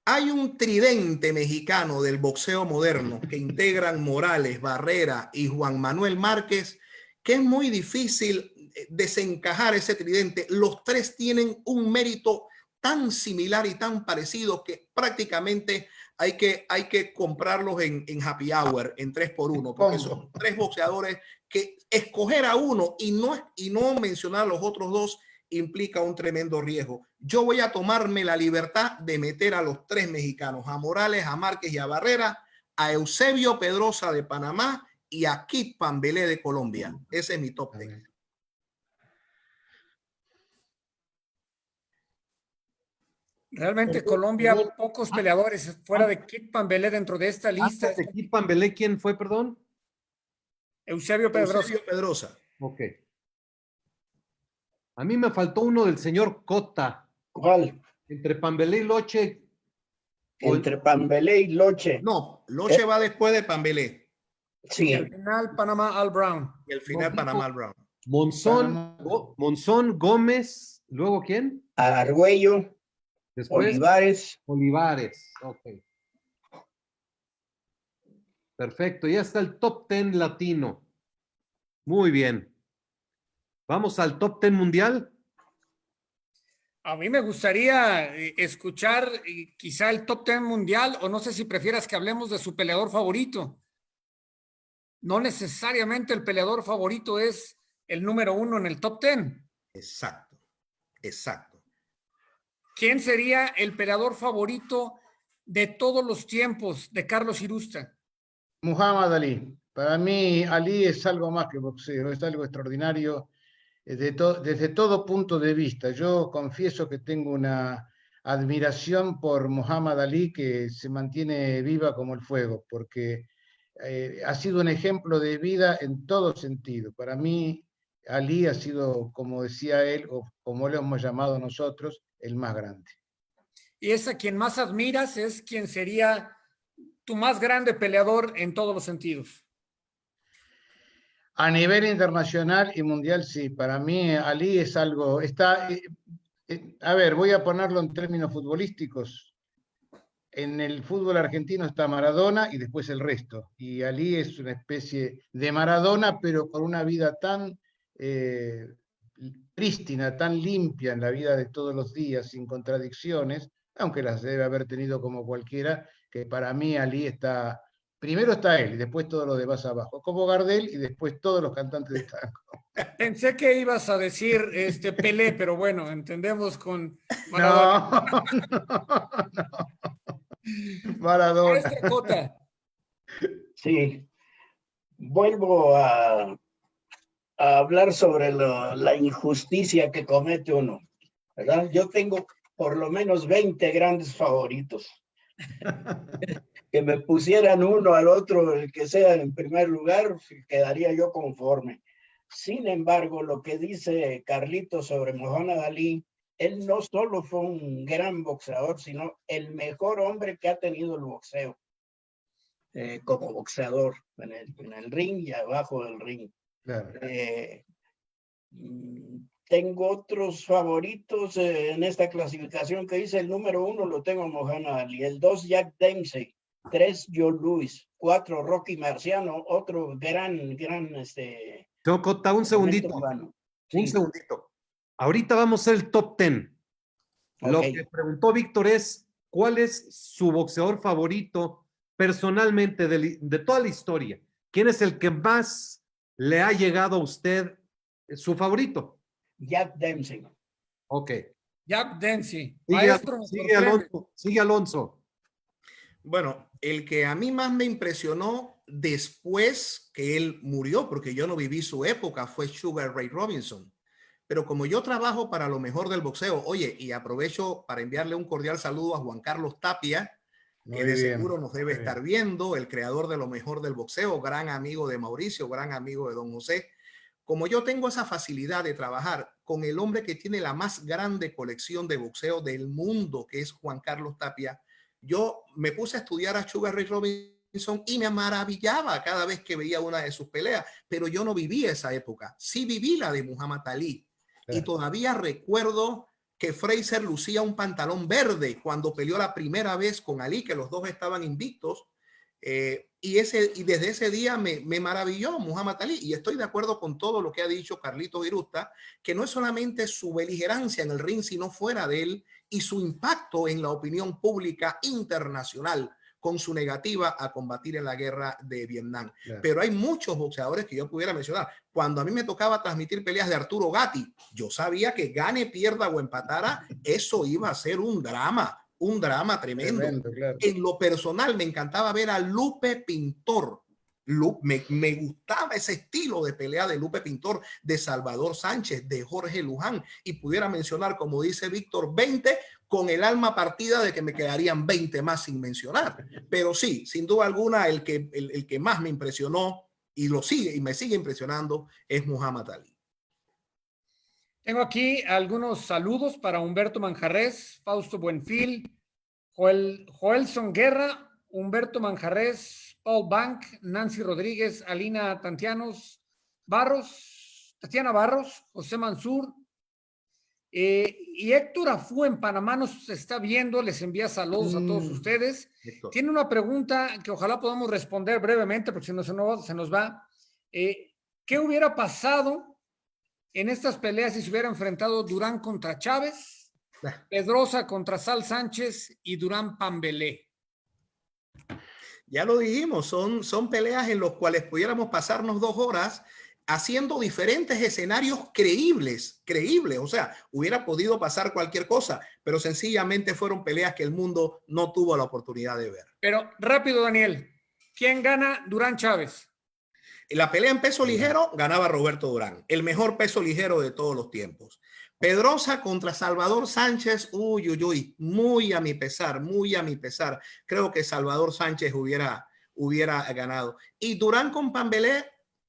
hay un tridente mexicano del boxeo moderno que integran Morales, Barrera y Juan Manuel Márquez, que es muy difícil desencajar ese tridente. Los tres tienen un mérito tan similar y tan parecido que prácticamente hay que comprarlos en happy hour, en 3x1, porque son tres boxeadores que escoger a uno y no mencionar a los otros dos implica un tremendo riesgo. Yo voy a tomarme la libertad de meter a los tres mexicanos, a Morales, a Márquez y a Barrera, a Eusebio Pedrosa de Panamá y a Kid Pambelé de Colombia. Ese es mi top 10. Realmente Colombia, pocos peleadores fuera de Kid Pambelé dentro de esta lista. Antes de Kid Pambelé, ¿quién fue, perdón? Eusebio Pedrosa. Eusebio Pedrosa. Ok. A mí me faltó uno del señor Cota. ¿Cuál? Entre Pambelé y Loche. Entre Pambelé y Loche. No, Loche va después de Pambelé. Sí. Y al final, Panamá Al Brown. Y el final, Panamá Al Brown. Monzón, Gómez ¿Luego quién? Argüello, Después, Olivares. Olivares. Ok. Perfecto, ya está el top 10 latino. Muy bien. Vamos al top 10 mundial. A mí me gustaría escuchar quizá el top 10 mundial, o no sé si prefieras que hablemos de su peleador favorito. No necesariamente el peleador favorito es el número 1 en el top 10. Exacto, exacto. ¿Quién sería el peleador favorito de todos los tiempos de Carlos Irusta? Muhammad Ali. Para mí, Ali es algo más que boxeo, es algo extraordinario desde todo punto de vista. Yo confieso que tengo una admiración por Muhammad Ali que se mantiene viva como el fuego, porque ha sido un ejemplo de vida en todo sentido. Para mí, Ali ha sido, como decía él, o como lo hemos llamado nosotros, el más grande. Y es a quien más admiras, es quien sería tu más grande peleador en todos los sentidos. A nivel internacional y mundial, sí. Para mí, Ali es algo. A ver, voy a ponerlo en términos futbolísticos. En el fútbol argentino está Maradona y después el resto. Y Ali es una especie de Maradona, pero con una vida tan prístina, tan limpia en la vida de todos los días, sin contradicciones, aunque las debe haber tenido como cualquiera, que para mí Ali está. Primero está él y después todos los demás abajo, como Gardel y después todos los cantantes de tango. Pensé que ibas a decir Pelé, pero bueno, entendemos con Maradona. No, no, Maradona. Maestro Cota. Sí, vuelvo a hablar sobre la injusticia que comete uno, ¿verdad? Yo tengo por lo menos 20 grandes favoritos. Que me pusieran uno al otro, el que sea en primer lugar, quedaría yo conforme. Sin embargo, lo que dice Carlito sobre Muhammad Ali, él no solo fue un gran boxeador, sino el mejor hombre que ha tenido el boxeo como boxeador en el ring y abajo del ring. Claro. Tengo otros favoritos en esta clasificación que dice el número 1 lo tengo a Muhammad Ali, el 2 Jack Dempsey, 3 Joe Louis, 4 Rocky Marciano, otro gran Cota, un segundito. Sí. Un segundito. Ahorita vamos a hacer el top 10. Lo Okay. que preguntó Víctor es, ¿cuál es su boxeador favorito personalmente de toda la historia? ¿Quién es el que más le ha llegado a usted su favorito? Jack Dempsey. Ok. Jack Dempsey. Sigue Alonso. Bueno, el que a mí más me impresionó después que él murió, porque yo no viví su época, fue Sugar Ray Robinson. Pero como yo trabajo para lo mejor del boxeo, oye, y aprovecho para enviarle un cordial saludo a Juan Carlos Tapia, que de seguro nos debe estar viendo, el creador de lo mejor del boxeo, gran amigo de Mauricio, gran amigo de don José. Como yo tengo esa facilidad de trabajar con el hombre que tiene la más grande colección de boxeo del mundo, que es Juan Carlos Tapia, yo me puse a estudiar a Sugar Ray Robinson y me maravillaba cada vez que veía una de sus peleas, pero yo no viví esa época. Sí viví la de Muhammad Ali. Y todavía recuerdo que Frazier lucía un pantalón verde cuando peleó la primera vez con Ali, que los dos estaban invictos. Y desde ese día me maravilló Muhammad Ali, y estoy de acuerdo con todo lo que ha dicho Carlitos Irusta, que no es solamente su beligerancia en el ring, sino fuera de él, y su impacto en la opinión pública internacional con su negativa a combatir en la guerra de Vietnam. Claro. Pero hay muchos boxeadores que yo pudiera mencionar. Cuando a mí me tocaba transmitir peleas de Arturo Gatti, yo sabía que gane, pierda o empatara, eso iba a ser un drama tremendo. Claro. En lo personal me encantaba ver a Lupe Pintor. Me gustaba ese estilo de pelea de Lupe Pintor, de Salvador Sánchez, de Jorge Luján, y pudiera mencionar, como dice Víctor, 20 con el alma partida de que me quedarían 20 más sin mencionar. Pero sí, sin duda alguna, el que más me impresionó y me sigue impresionando es Muhammad Ali. Tengo aquí algunos saludos para Humberto Manjarres, Fausto Buenfil, Joelson Guerra, Humberto Manjarres, Paul Bank, Nancy Rodríguez, Alina Tatiana Barros, José Mansur, Y Héctor Afú en Panamá nos está viendo, les envía saludos a todos ustedes. Héctor. Tiene una pregunta que ojalá podamos responder brevemente, porque si no se nos va. ¿Qué hubiera pasado en estas peleas si se hubiera enfrentado Durán contra Chávez, Pedrosa contra Sal Sánchez y Durán Pambelé? Ya lo dijimos, son peleas en las cuales pudiéramos pasarnos 2 horas haciendo diferentes escenarios creíbles, o sea, hubiera podido pasar cualquier cosa, pero sencillamente fueron peleas que el mundo no tuvo la oportunidad de ver. Pero rápido, Daniel, ¿quién gana? Durán Chávez. En la pelea en peso ligero ganaba Roberto Durán, el mejor peso ligero de todos los tiempos. Pedrosa contra Salvador Sánchez, muy a mi pesar. Creo que Salvador Sánchez hubiera ganado. Y Durán con Pambelé,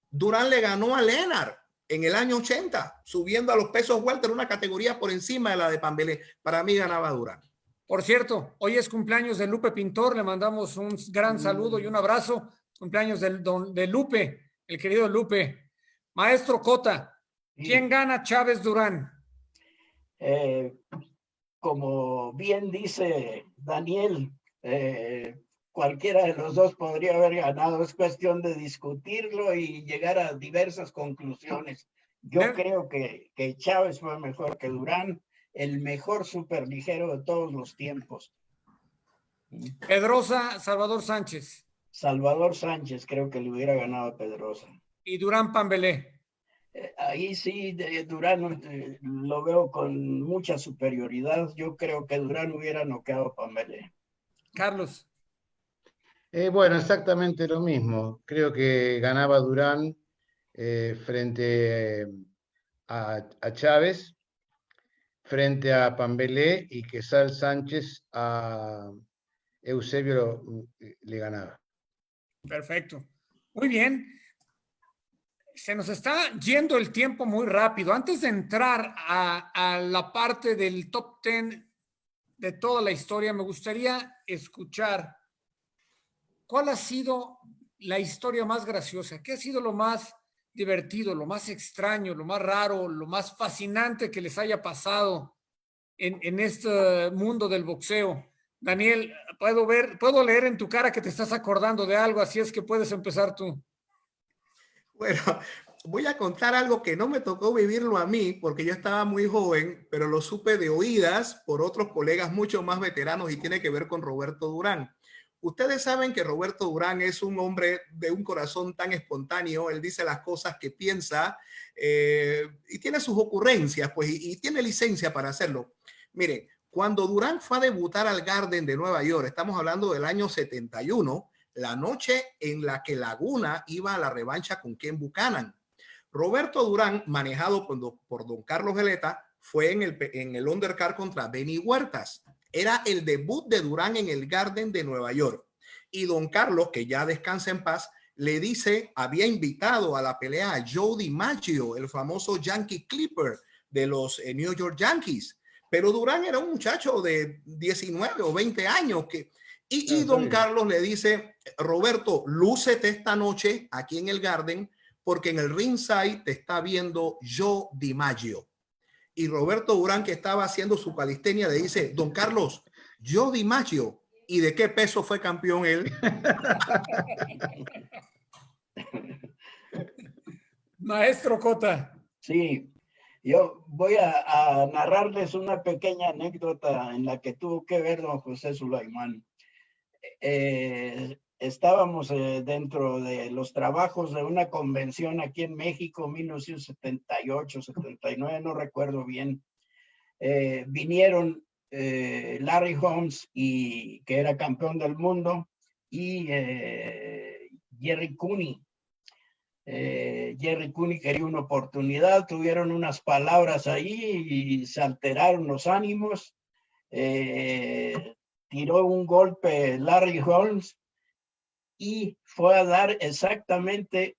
Durán le ganó a Lennart en el año 80, subiendo a los pesos welter, una categoría por encima de la de Pambelé. Para mí ganaba Durán. Por cierto, hoy es cumpleaños de Lupe Pintor, le mandamos un gran saludo y un abrazo. Cumpleaños de Lupe, el querido Lupe. Maestro Cota, ¿quién gana Chávez Durán? Como bien dice Daniel, cualquiera de los dos podría haber ganado. Es cuestión de discutirlo y llegar a diversas conclusiones. Yo creo que Chávez fue mejor que Durán, el mejor superligero de todos los tiempos. Pedrosa, Salvador Sánchez. Salvador Sánchez creo que le hubiera ganado a Pedrosa. Y Durán Pambelé. Ahí sí, Durán lo veo con mucha superioridad. Yo creo que Durán hubiera noqueado a Pambelé. Carlos. Bueno, exactamente lo mismo. Creo que ganaba Durán frente a Chávez, frente a Pambelé, y que Sal Sánchez a Eusebio le ganaba. Perfecto. Muy bien. Se nos está yendo el tiempo muy rápido. Antes de entrar a la parte del top 10 de toda la historia, me gustaría escuchar cuál ha sido la historia más graciosa, qué ha sido lo más divertido, lo más extraño, lo más raro, lo más fascinante que les haya pasado en este mundo del boxeo. Daniel, puedo leer en tu cara que te estás acordando de algo, así es que puedes empezar tú. Bueno, voy a contar algo que no me tocó vivirlo a mí porque yo estaba muy joven, pero lo supe de oídas por otros colegas mucho más veteranos y tiene que ver con Roberto Durán. Ustedes saben que Roberto Durán es un hombre de un corazón tan espontáneo, él dice las cosas que piensa y tiene sus ocurrencias, pues, y tiene licencia para hacerlo. Mire, cuando Durán fue a debutar al Garden de Nueva York, estamos hablando del año 71, la noche en la que Laguna iba a la revancha con Ken Buchanan. Roberto Durán, manejado por don Carlos Veleta, fue en el undercard contra Benny Huertas. Era el debut de Durán en el Garden de Nueva York. Y don Carlos, que ya descansa en paz, le dice, había invitado a la pelea a Joe DiMaggio, el famoso Yankee Clipper de los New York Yankees. Pero Durán era un muchacho de 19 o 20 años y don Carlos le dice, Roberto, lúcete esta noche aquí en el Garden porque en el ringside te está viendo Joe DiMaggio. Y Roberto Durán, que estaba haciendo su calistenia, le dice, don Carlos, Joe DiMaggio, ¿y de qué peso fue campeón él? Maestro Cota. Sí, yo voy a narrarles una pequeña anécdota en la que tuvo que ver don José Sulaimán. Estábamos dentro de los trabajos de una convención aquí en México, 1978, 79, no recuerdo bien. Vinieron Larry Holmes, que era campeón del mundo, y Jerry Cooney. Jerry Cooney quería una oportunidad, tuvieron unas palabras ahí y se alteraron los ánimos. Tiró un golpe Larry Holmes y fue a dar exactamente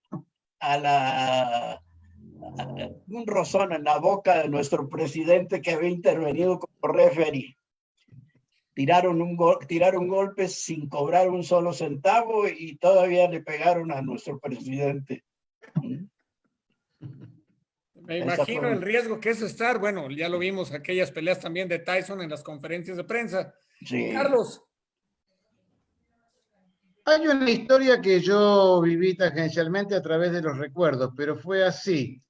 un rozón en la boca de nuestro presidente que había intervenido como referee. Tiraron golpes sin cobrar un solo centavo y todavía le pegaron a nuestro presidente. Me Esa imagino fue- el riesgo que es estar, bueno, ya lo vimos, aquellas peleas también de Tyson en las conferencias de prensa. Sí. Carlos, Hay una historia que yo viví tangencialmente a través de los recuerdos, pero fue así.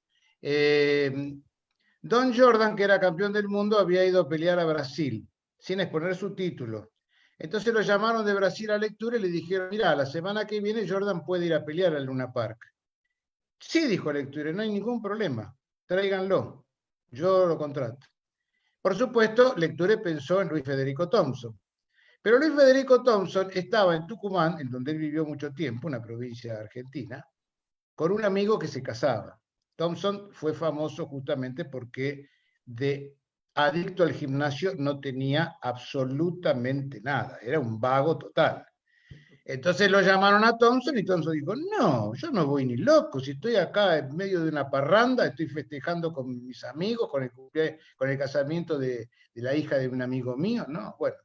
Don Jordan, que era campeón del mundo, había ido a pelear a Brasil sin exponer su título. Entonces lo llamaron de Brasil a lectura y le dijeron, mira, la semana que viene Jordan puede ir a pelear al Luna Park. Sí, dijo Lecture, no hay ningún problema, tráiganlo, yo lo contrato. Por supuesto, Lecture pensó en Luis Federico Thompson, pero Luis Federico Thompson estaba en Tucumán, en donde él vivió mucho tiempo, una provincia argentina, con un amigo que se casaba. Thompson fue famoso justamente porque de adicto al gimnasio no tenía absolutamente nada, era un vago total. Entonces lo llamaron a Thompson y Thompson dijo, no, yo no voy ni loco, si estoy acá en medio de una parranda, estoy festejando con mis amigos, con el casamiento de la hija de un amigo mío, ¿no? Bueno,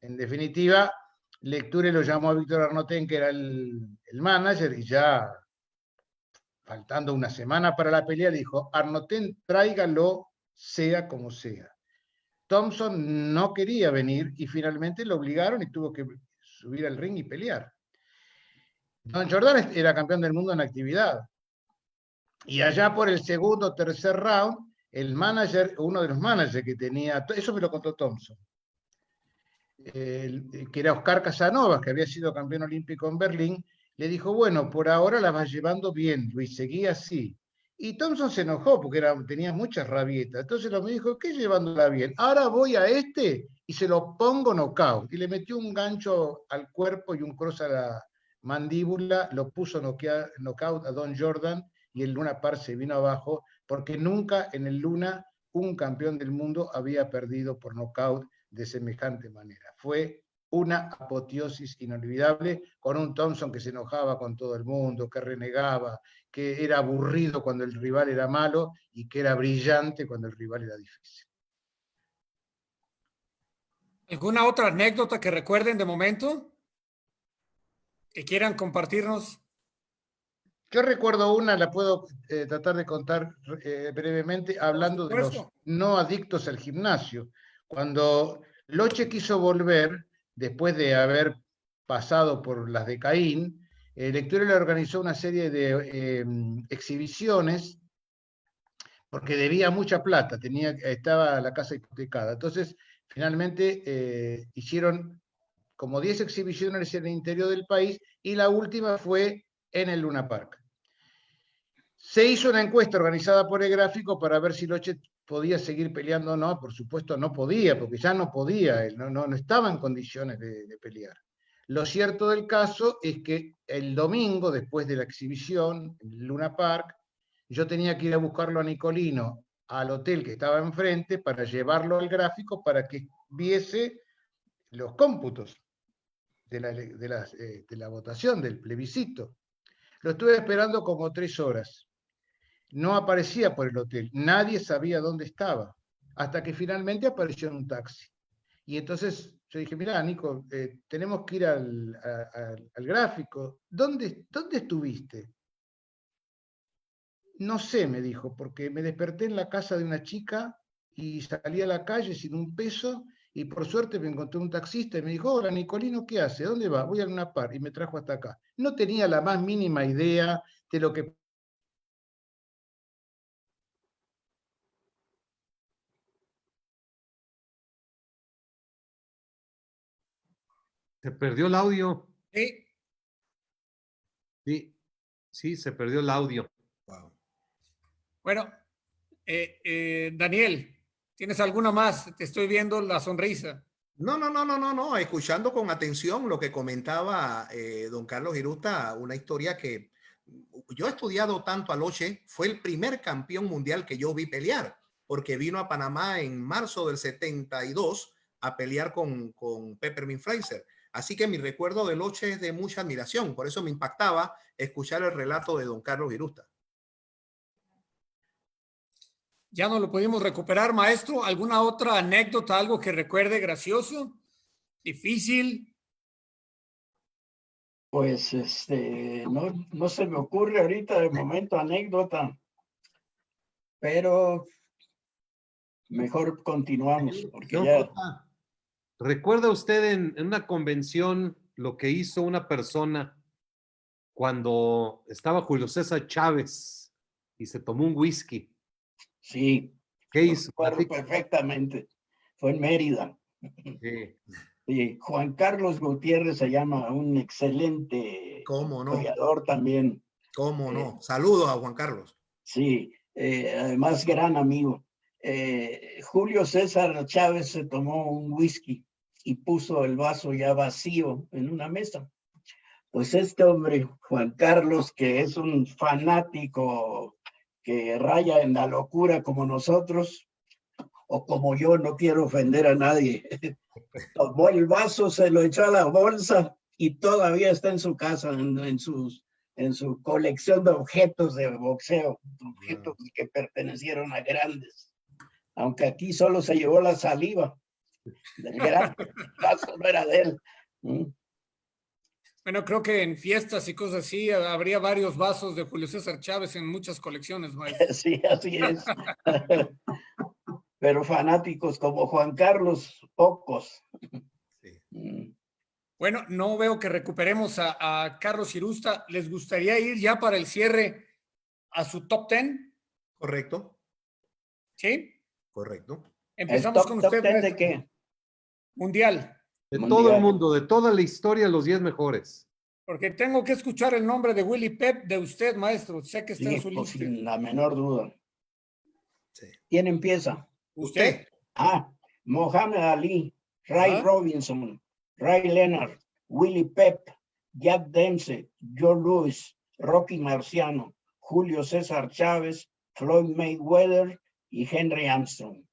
en definitiva, Lecture lo llamó a Víctor Arnotén, que era el manager, y ya faltando una semana para la pelea, le dijo, Arnotén, tráigalo sea como sea. Thompson no quería venir y finalmente lo obligaron y tuvo que subir al ring y pelear. Don Jordan era campeón del mundo en actividad. Y allá por el segundo o tercer round, el manager, uno de los managers que tenía, eso me lo contó Thompson, que era Oscar Casanova, que había sido campeón olímpico en Berlín, le dijo, bueno, por ahora la vas llevando bien, Luis, seguí así. Y Thompson se enojó porque tenía muchas rabietas. Entonces lo me dijo, ¿qué llevándola bien? Ahora voy a este y se lo pongo knockout. Y le metió un gancho al cuerpo y un cross a la mandíbula, lo puso knockout a Don Jordan y el Luna Park se vino abajo porque nunca en el Luna un campeón del mundo había perdido por knockout de semejante manera. Fue una apoteosis inolvidable con un Thompson que se enojaba con todo el mundo, que renegaba, que era aburrido cuando el rival era malo y que era brillante cuando el rival era difícil. ¿alguna otra anécdota que recuerden de momento? ¿Que quieran compartirnos? Yo recuerdo una, la puedo tratar de contar brevemente, hablando de los Supuesto. no adictos al gimnasio. Cuando Loche quiso volver, después de haber pasado por las de Caín, Lecture le organizó una serie de exhibiciones porque debía mucha plata, estaba la casa hipotecada. Entonces, finalmente hicieron como 10 exhibiciones en el interior del país y la última fue en el Luna Park. Se hizo una encuesta organizada por el Gráfico para ver si Loche podía seguir peleando o no. Por supuesto no podía, porque ya no podía, él no estaba en condiciones de pelear. Lo cierto del caso es que el domingo, después de la exhibición en Luna Park, yo tenía que ir a buscarlo a Nicolino al hotel que estaba enfrente para llevarlo al Gráfico para que viese los cómputos de la votación, del plebiscito. Lo estuve esperando como 3 horas. No aparecía por el hotel, nadie sabía dónde estaba, hasta que finalmente apareció en un taxi. Y entonces yo dije, mira, Nico, tenemos que ir al Gráfico. ¿Dónde estuviste? No sé, me dijo, porque me desperté en la casa de una chica y salí a la calle sin un peso y por suerte me encontré un taxista y me dijo, hola, Nicolino, ¿qué hace? ¿Dónde va? Voy a Luna Park y me trajo hasta acá. No tenía la más mínima idea de lo que... Se perdió el audio. Sí. Sí, sí, se perdió el audio. Wow. Bueno, Daniel, ¿tienes alguna más? Te estoy viendo la sonrisa. No. Escuchando con atención lo que comentaba don Carlos Girusta, una historia que yo he estudiado tanto a Loche, fue el primer campeón mundial que yo vi pelear, porque vino a Panamá en marzo del 72 a pelear con Peppermint Fraser. Así que mi recuerdo de Loche es de mucha admiración, por eso me impactaba escuchar el relato de don Carlos Girusta. Ya no lo pudimos recuperar, maestro. ¿Alguna otra anécdota, algo que recuerde gracioso, difícil? Pues no se me ocurre ahorita de momento anécdota. pero mejor continuamos, porque Don ya... Jota, ¿recuerda usted en una convención lo que hizo una persona cuando estaba Julio César Chávez y se tomó un whisky? Sí, ¿Qué lo hizo? recuerdo perfectamente. Fue en Mérida. Sí. Sí, Juan Carlos Gutiérrez se llama, un excelente ¿Cómo no? historiador también. ¿Cómo no? Saludos a Juan Carlos. Sí, además gran amigo. Julio César Chávez se tomó un whisky y puso el vaso ya vacío en una mesa. Pues este hombre, Juan Carlos, que es un fanático que raya en la locura como nosotros, o como yo, no quiero ofender a nadie, tomó el vaso, se lo echó a la bolsa y todavía está en su casa, en su colección de objetos de boxeo, objetos que pertenecieron a grandes. Aunque aquí solo se llevó la saliva del gran vaso, no era de él. Bueno, creo que en fiestas y cosas así habría varios vasos de Julio César Chávez en muchas colecciones, maestro. Sí, así es. Pero fanáticos como Juan Carlos, pocos. Sí. Bueno, no veo que recuperemos a Carlos Irusta. ¿Les gustaría ir ya para el cierre a su top 10? ¿Correcto? ¿Sí? Correcto. ¿El Empezamos con top usted, 10 de maestro. qué? Mundial. De Mundial. todo el mundo, de toda la historia, los 10 mejores. Porque tengo que escuchar el nombre de Willy Pep de usted, maestro. Sé que está en Sí, su pues, lista. sin la menor duda. Sí. ¿Quién empieza? ¿Usted? Mohamed Ali, Ray Ajá. Robinson, Ray Leonard, Willie Pep, Jack Dempsey, Joe Louis, Rocky Marciano, Julio César Chávez, Floyd Mayweather y Henry Armstrong.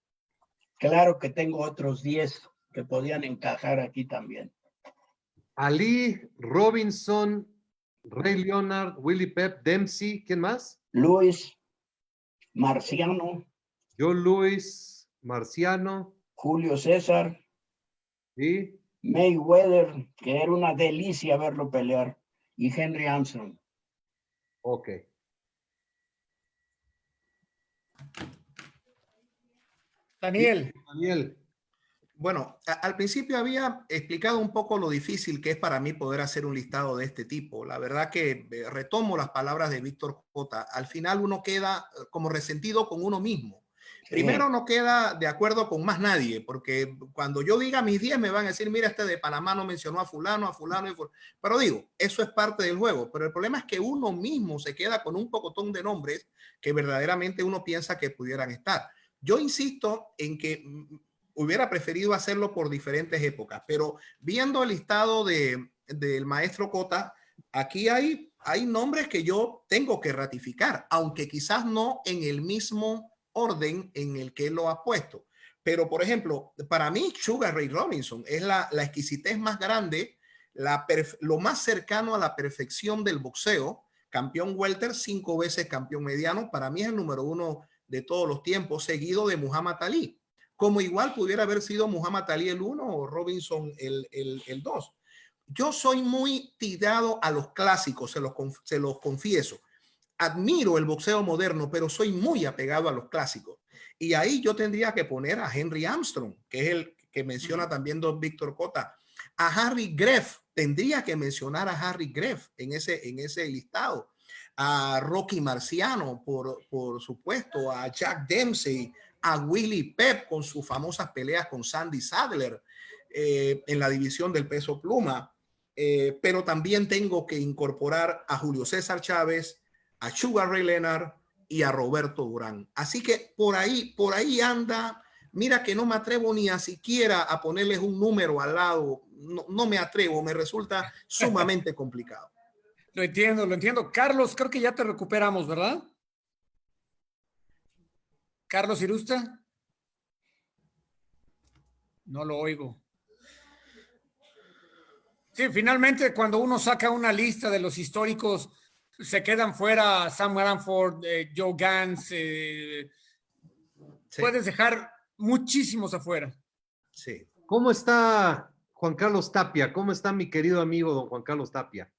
Claro que tengo otros 10 que podían encajar aquí también. Ali, Robinson, Ray Leonard, Willie Pep, Dempsey, ¿quién más? Louis, Marciano, Joe Louis, Marciano, Julio César, ¿sí? Mayweather, que era una delicia verlo pelear, y Henry Armstrong. Ok. Daniel. Daniel. Bueno, al principio había explicado un poco lo difícil que es para mí poder hacer un listado de este tipo. La verdad que retomo las palabras de Víctor Cota. Al final uno queda como resentido con uno mismo. Sí. Primero no queda de acuerdo con más nadie, porque cuando yo diga mis 10 me van a decir, mira, este de Panamá no mencionó a fulano, y fulano. Pero digo, eso es parte del juego. Pero el problema es que uno mismo se queda con un pocotón de nombres que verdaderamente uno piensa que pudieran estar. Yo insisto en que hubiera preferido hacerlo por diferentes épocas, pero viendo el listado del maestro Cota, aquí hay nombres que yo tengo que ratificar, aunque quizás no en el mismo orden en el que él lo ha puesto. Pero, por ejemplo, para mí, Sugar Ray Robinson es la exquisitez más grande, lo más cercano a la perfección del boxeo, campeón welter, 5 veces campeón mediano, para mí es el número 1 de todos los tiempos, seguido de Muhammad Ali. Como igual pudiera haber sido Muhammad Ali el 1 o Robinson el 2. Yo soy muy tirado a los clásicos, se los confieso. Admiro el boxeo moderno, pero soy muy apegado a los clásicos. Y ahí yo tendría que poner a Henry Armstrong, que es el que menciona también don Víctor Cota. A Harry Greff, tendría que mencionar a Harry Greff en ese listado. A Rocky Marciano, por supuesto, a Jack Dempsey, a Willie Pep con sus famosas peleas con Sandy Sadler en la división del peso pluma. Pero también tengo que incorporar a Julio César Chávez, a Sugar Ray Leonard y a Roberto Durán. Así que por ahí anda. Mira que no me atrevo ni a siquiera a ponerles un número al lado. No me atrevo, me resulta sumamente complicado. Lo entiendo. Carlos, creo que ya te recuperamos, ¿verdad? Carlos Irusta. No lo oigo. Sí, finalmente cuando uno saca una lista de los históricos, se quedan fuera Sam Ranford, Joe Gans. Sí. Puedes dejar muchísimos afuera. Sí. ¿Cómo está Juan Carlos Tapia? ¿Cómo está mi querido amigo don Juan Carlos Tapia?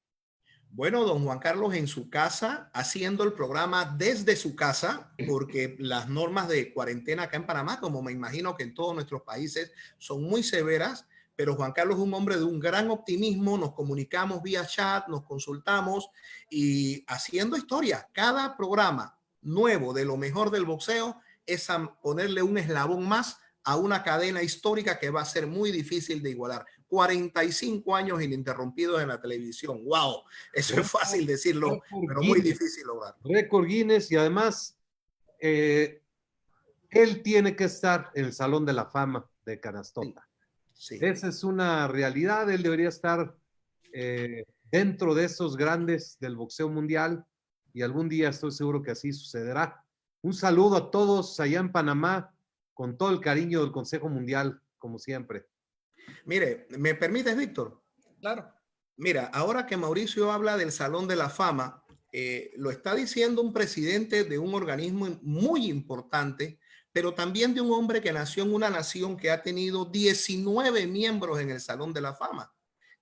Bueno, don Juan Carlos en su casa, haciendo el programa desde su casa, porque las normas de cuarentena acá en Panamá, como me imagino que en todos nuestros países, son muy severas, pero Juan Carlos es un hombre de un gran optimismo, nos comunicamos vía chat, nos consultamos y haciendo historia. Cada programa nuevo de lo mejor del boxeo es ponerle un eslabón más a una cadena histórica que va a ser muy difícil de igualar. 45 años ininterrumpidos en la televisión. ¡Wow! Eso es fácil decirlo, pero muy difícil lograr. Récord Guinness y además él tiene que estar en el Salón de la Fama de Canastota. Sí. Esa es una realidad. Él debería estar dentro de esos grandes del boxeo mundial y algún día estoy seguro que así sucederá. Un saludo a todos allá en Panamá con todo el cariño del Consejo Mundial, como siempre. Mire, ¿me permites, Víctor? Claro. Mira, ahora que Mauricio habla del Salón de la Fama, lo está diciendo un presidente de un organismo muy importante, pero también de un hombre que nació en una nación que ha tenido 19 miembros en el Salón de la Fama,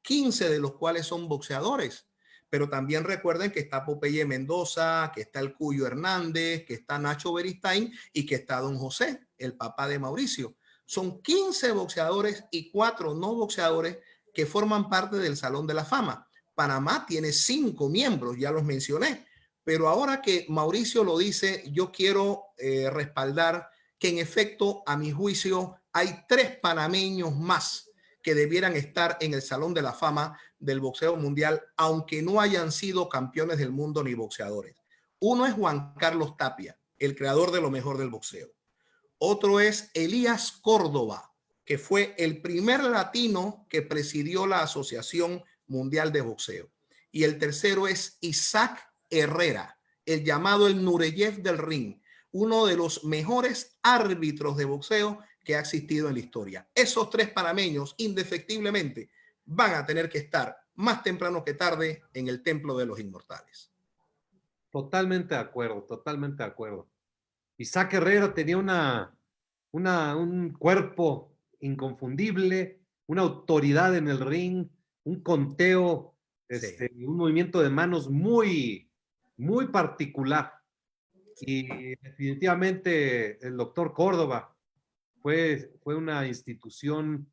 15 de los cuales son boxeadores. Pero también recuerden que está Popeye Mendoza, que está el Cuyo Hernández, que está Nacho Beristain y que está Don José, el papá de Mauricio. Son 15 boxeadores y 4 no boxeadores que forman parte del Salón de la Fama. Panamá tiene 5 miembros, ya los mencioné, pero ahora que Mauricio lo dice, yo quiero respaldar que en efecto, a mi juicio, hay 3 panameños más que debieran estar en el Salón de la Fama del boxeo mundial, aunque no hayan sido campeones del mundo ni boxeadores. Uno es Juan Carlos Tapia, el creador de lo mejor del boxeo. Otro es Elías Córdoba, que fue el primer latino que presidió la Asociación Mundial de Boxeo. Y el tercero es Isaac Herrera, el llamado el Nureyev del ring, uno de los mejores árbitros de boxeo que ha existido en la historia. Esos 3 panameños, indefectiblemente, van a tener que estar más temprano que tarde en el Templo de los Inmortales. Totalmente de acuerdo, totalmente de acuerdo. Isaac Herrera tenía un cuerpo inconfundible, una autoridad en el ring, un conteo, Sí. un movimiento de manos muy, muy particular. Y definitivamente el doctor Córdoba fue una institución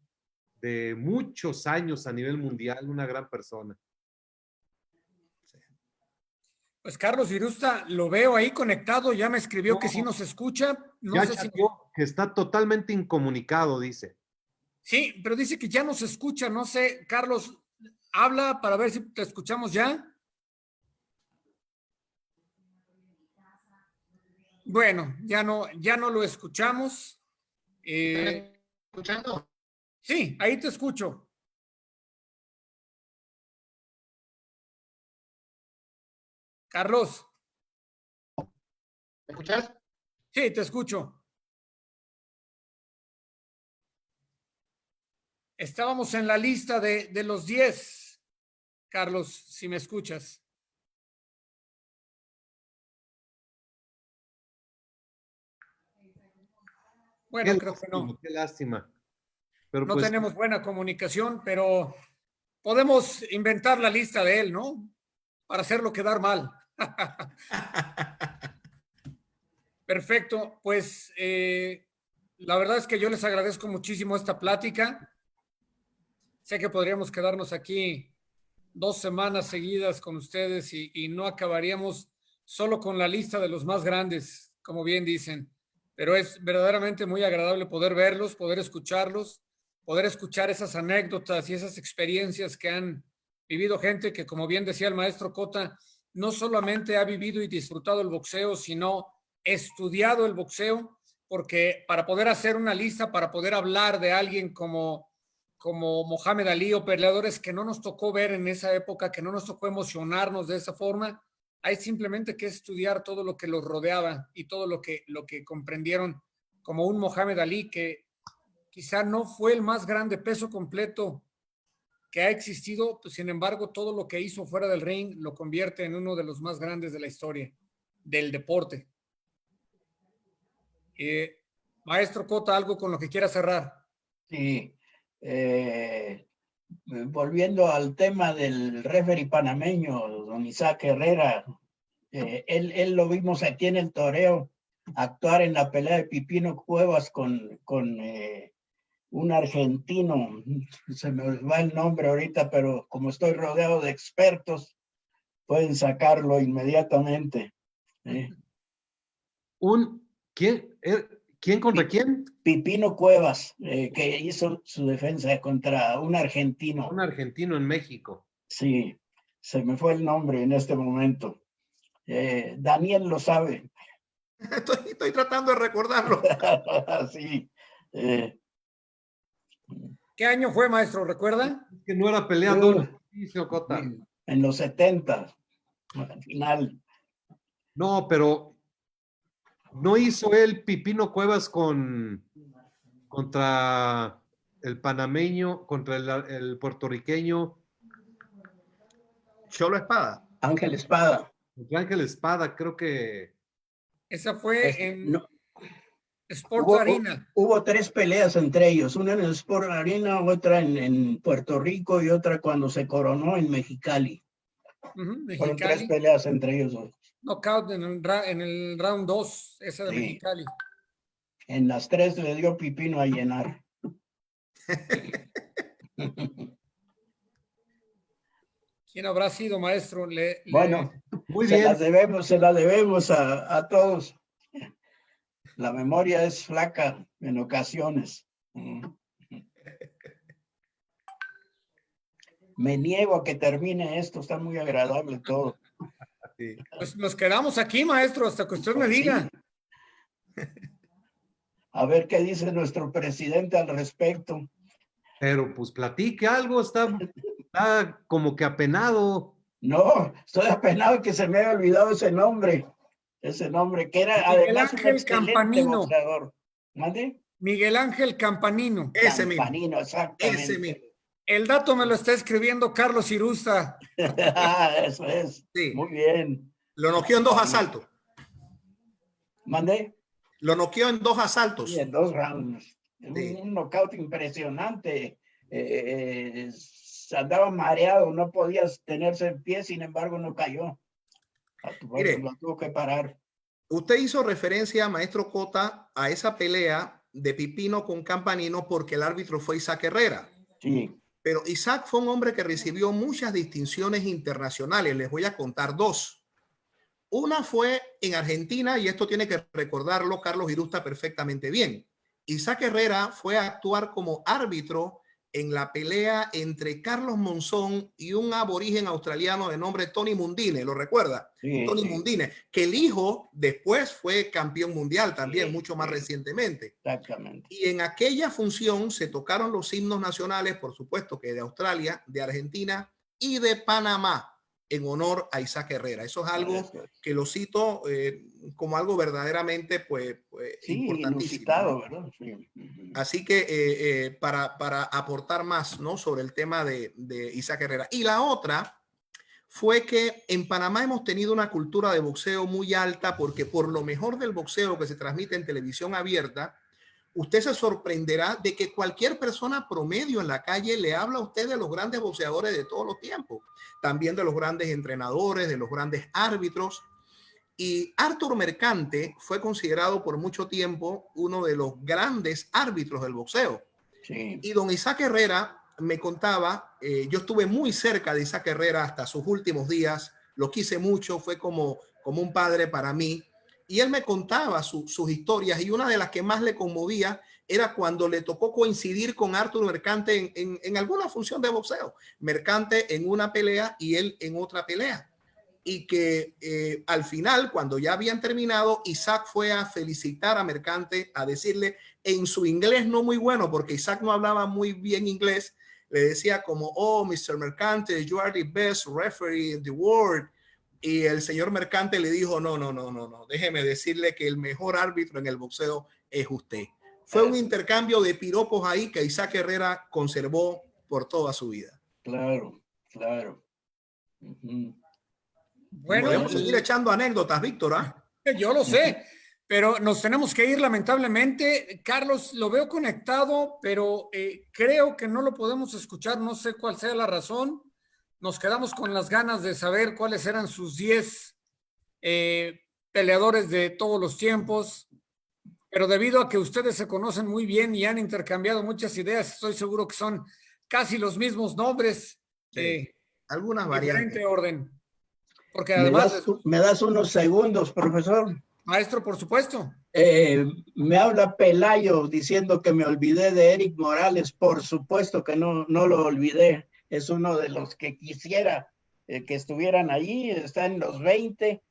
de muchos años a nivel mundial, una gran persona. Pues Carlos Virusta, lo veo ahí conectado, ya me escribió que sí nos escucha. No Ya sé si... que está totalmente incomunicado, dice. Sí, pero dice que ya nos escucha, no sé, Carlos, habla para ver si te escuchamos ya. Bueno, ya no lo escuchamos. ¿Escuchando? Sí, ahí te escucho. Carlos. ¿Me escuchás? Sí, te escucho. Estábamos en la lista de los 10. Carlos, si me escuchas. Bueno, creo que no. Qué lástima. Pero no pues, tenemos buena comunicación, pero podemos inventar la lista de él, ¿no? Para hacerlo quedar mal. Perfecto, pues la verdad es que yo les agradezco muchísimo esta plática. Sé que podríamos quedarnos aquí 2 semanas seguidas con ustedes y no acabaríamos solo con la lista de los más grandes, como bien dicen, pero es verdaderamente muy agradable poder verlos, poder escuchar esas anécdotas y esas experiencias que han vivido gente que, como bien decía el maestro Cota, no solamente ha vivido y disfrutado el boxeo, sino estudiado el boxeo, porque para poder hacer una lista, para poder hablar de alguien como Mohamed Ali o peleadores que no nos tocó ver en esa época, que no nos tocó emocionarnos de esa forma, hay simplemente que estudiar todo lo que los rodeaba y todo lo que comprendieron como un Mohamed Ali que quizá no fue el más grande peso completo que ha existido, pues, sin embargo, todo lo que hizo fuera del ring lo convierte en uno de los más grandes de la historia del deporte. Maestro Cota, algo con lo que quiera cerrar. Sí, volviendo al tema del referee panameño, don Isaac Herrera, él lo vimos aquí en el toreo actuar en la pelea de Pipino Cuevas con un argentino, se me va el nombre ahorita, pero como estoy rodeado de expertos, pueden sacarlo inmediatamente. ¿Quién contra quién? Pipino Cuevas, que hizo su defensa contra un argentino. Un argentino en México. Sí, se me fue el nombre en este momento. Daniel lo sabe. Estoy tratando de recordarlo. Sí. ¿Qué año fue, maestro? ¿Recuerda? Que no era peleando. Cota. En los 70, al final. No, pero no hizo él Pipino Cuevas contra el panameño, contra el puertorriqueño. Cholo Espada. Ángel Espada. Ángel Espada, creo que. Esa fue en No, Sports Arena. Hubo 3 peleas entre ellos, una en el Sport Arena, otra en Puerto Rico y otra cuando se coronó en Mexicali. Mexicali. Fueron 3 peleas entre ellos dos. Knockout en el round 2, esa de Mexicali. En las 3 le dio Pipino a llenar. ¿Quién habrá sido, maestro? Bueno, muy se bien. la debemos a todos. La memoria es flaca en ocasiones. Me niego a que termine esto, está muy agradable todo. Sí. Pues nos quedamos aquí, maestro, hasta que usted me diga. A ver qué dice nuestro presidente al respecto. Pero pues platique algo, está como que apenado. No, estoy apenado que se me haya olvidado ese nombre que era Miguel además Ángel un excelente Campanino. boxeador. ¿Mande? Miguel Ángel Campanino. Ese mismo. Campanino, exactamente. Ese mismo. El dato me lo está escribiendo Carlos Irusta. Eso es. Sí. Muy bien. Lo noqueó en 2 asaltos. ¿Mande? Lo noqueó en 2 asaltos. Sí, en 2 rounds. Sí. Un knockout impresionante. Andaba mareado, no podías tenerse en pie, sin embargo no cayó. Mire, lo tuvo que parar. Usted hizo referencia, maestro Cota, a esa pelea de Pipino con Campanino porque el árbitro fue Isaac Herrera. Sí. Pero Isaac fue un hombre que recibió muchas distinciones internacionales. Les voy a contar 2. Una fue en Argentina, y esto tiene que recordarlo Carlos Irusta perfectamente bien. Isaac Herrera fue a actuar como árbitro en la pelea entre Carlos Monzón y un aborigen australiano de nombre Tony Mundine, ¿lo recuerda? Sí, Tony sí. Mundine, que el hijo después fue campeón mundial también, Sí, mucho más sí. recientemente. Exactamente. Y en aquella función se tocaron los himnos nacionales, por supuesto que de Australia, de Argentina y de Panamá, en honor a Isaac Herrera. Eso es algo que lo cito como algo verdaderamente sí, importantísimo, inusitado, ¿no? ¿verdad? Sí. Así que para aportar más, ¿no?, sobre el tema de Isaac Herrera. Y la otra fue que en Panamá hemos tenido una cultura de boxeo muy alta porque por lo mejor del boxeo que se transmite en televisión abierta, usted se sorprenderá de que cualquier persona promedio en la calle le habla a usted de los grandes boxeadores de todos los tiempos, también de los grandes entrenadores, de los grandes árbitros. Y Arthur Mercante fue considerado por mucho tiempo uno de los grandes árbitros del boxeo. Sí. Y don Isaac Herrera me contaba, yo estuve muy cerca de Isaac Herrera hasta sus últimos días, lo quise mucho, fue como un padre para mí. Y él me contaba sus historias, y una de las que más le conmovía era cuando le tocó coincidir con Arthur Mercante en alguna función de boxeo. Mercante en una pelea y él en otra pelea. Y que al final, cuando ya habían terminado, Isaac fue a felicitar a Mercante, a decirle en su inglés no muy bueno, porque Isaac no hablaba muy bien inglés, le decía como, oh, Mr. Mercante, you are the best referee in the world. Y el señor Mercante le dijo, no, déjeme decirle que el mejor árbitro en el boxeo es usted. Fue un intercambio de piropos ahí que Isaac Herrera conservó por toda su vida. Claro. Bueno, podemos seguir echando anécdotas, Víctor, ¿ah? Yo lo sé, pero nos tenemos que ir lamentablemente. Carlos, lo veo conectado, pero creo que no lo podemos escuchar. No sé cuál sea la razón. Nos quedamos con las ganas de saber cuáles eran sus 10 peleadores de todos los tiempos. Pero debido a que ustedes se conocen muy bien y han intercambiado muchas ideas, estoy seguro que son casi los mismos nombres. Sí. Algunas Diferente variantes. orden. Porque además, ¿Me das unos segundos, profesor? maestro, por supuesto. Me habla Pelayo diciendo que me olvidé de Eric Morales. Por supuesto que no lo olvidé. Es uno de los que quisiera que estuvieran allí. Está en los 20.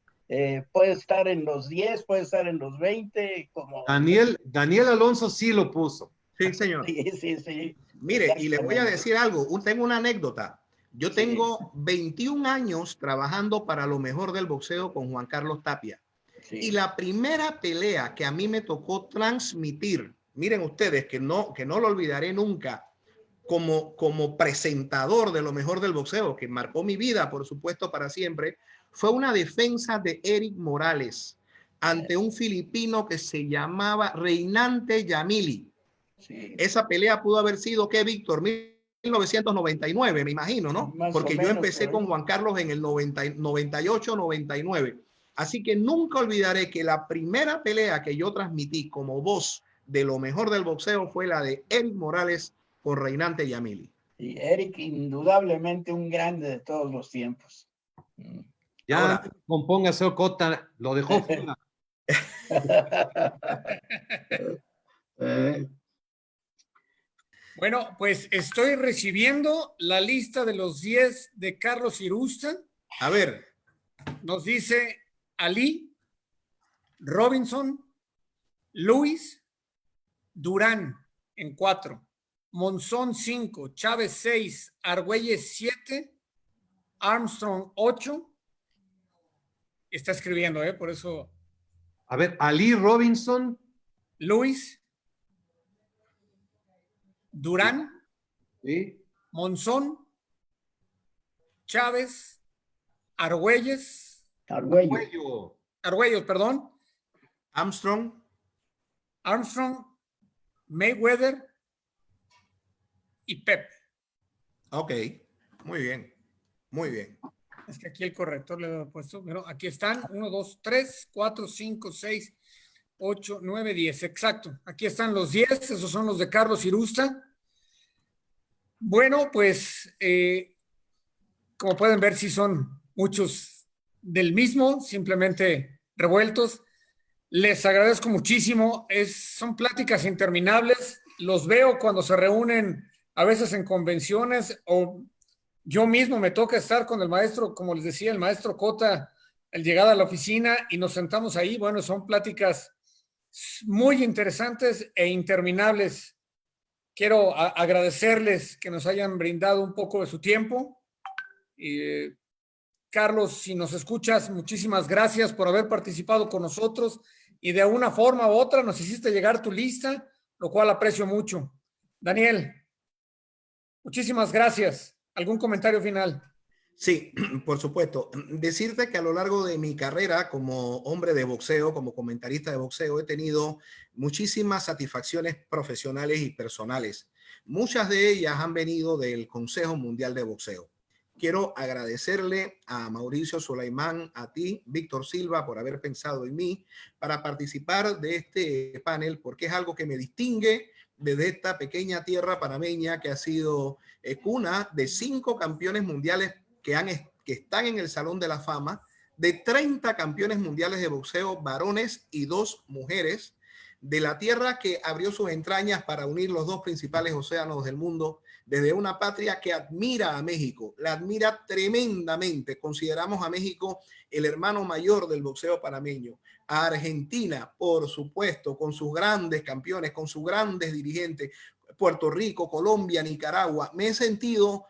Puede estar en los 10, puede estar en los 20. Como... Daniel Alonso sí lo puso. Sí, señor. Sí. Mire, y le voy a decir algo. Tengo una anécdota. Yo tengo Sí. 21 años trabajando para lo mejor del boxeo con Juan Carlos Tapia. Sí. Y la primera pelea que a mí me tocó transmitir, miren ustedes que no lo olvidaré nunca, como presentador de lo mejor del boxeo, que marcó mi vida, por supuesto, para siempre, fue una defensa de Eric Morales ante un filipino que se llamaba Reinante Yamili. Sí. Esa pelea pudo haber sido, ¿qué, Víctor? 1999, me imagino, ¿no? Más Porque o yo menos, empecé con Juan Carlos en el 98, 99. Así que nunca olvidaré que la primera pelea que yo transmití como voz de lo mejor del boxeo fue la de Eric Morales con Reinante Yamili. Y Eric, indudablemente un grande de todos los tiempos. Ya, Ahora, compóngase, Ocota, lo dejó fuera. Bueno, pues estoy recibiendo la lista de los 10 de Carlos Irusta. a ver. Nos dice Ali, Robinson, Luis, Durán en 4, Monzón 5, Chávez 6, Argüelles 7, Armstrong 8. Está escribiendo, por eso. A ver, Ali Robinson. Luis, Durán, Sí. Monzón, Chávez, Argüelles, Argüellos, perdón, Armstrong, Mayweather y Pep. ok, muy bien, muy bien. Es que aquí el corrector le he puesto, pero aquí están 1, 2, 3, 4, 5, 6, 8, 9, 10, exacto. Aquí están los 10, esos son los de Carlos Irusta. Bueno, pues como pueden ver, sí son muchos del mismo, simplemente revueltos. Les agradezco muchísimo, son pláticas interminables. Los veo cuando se reúnen a veces en convenciones o yo mismo me toca estar con el maestro, como les decía, el maestro Cota, al llegar a la oficina y nos sentamos ahí. Bueno, son pláticas muy interesantes e interminables. Quiero agradecerles que nos hayan brindado un poco de su tiempo. Carlos, si nos escuchas, muchísimas gracias por haber participado con nosotros y de una forma u otra nos hiciste llegar tu lista, lo cual aprecio mucho. Daniel, muchísimas gracias. ¿Algún comentario final? Sí, por supuesto. Decirte que a lo largo de mi carrera como hombre de boxeo, como comentarista de boxeo, he tenido muchísimas satisfacciones profesionales y personales. Muchas de ellas han venido del Consejo Mundial de Boxeo. Quiero agradecerle a Mauricio Sulaimán, a ti, Víctor Silva, por haber pensado en mí para participar de este panel, porque es algo que me distingue desde esta pequeña tierra panameña que ha sido cuna de 5 campeones mundiales que están en el Salón de la Fama, de 30 campeones mundiales de boxeo varones y 2 mujeres, de la tierra que abrió sus entrañas para unir los 2 principales océanos del mundo, desde una patria que admira a México, la admira tremendamente. Consideramos a México el hermano mayor del boxeo panameño, a Argentina, por supuesto, con sus grandes campeones, con sus grandes dirigentes, Puerto Rico, Colombia, Nicaragua. Me he sentido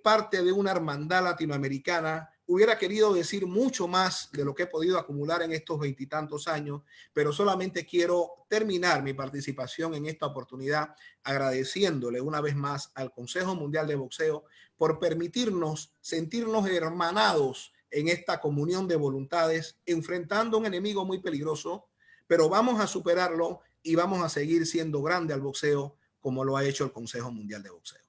parte de una hermandad latinoamericana. Hubiera querido decir mucho más de lo que he podido acumular en estos 20 y tantos años, pero solamente quiero terminar mi participación en esta oportunidad agradeciéndole una vez más al Consejo Mundial de Boxeo por permitirnos sentirnos hermanados en esta comunión de voluntades, enfrentando un enemigo muy peligroso, pero vamos a superarlo y vamos a seguir siendo grande al boxeo como lo ha hecho el Consejo Mundial de Boxeo.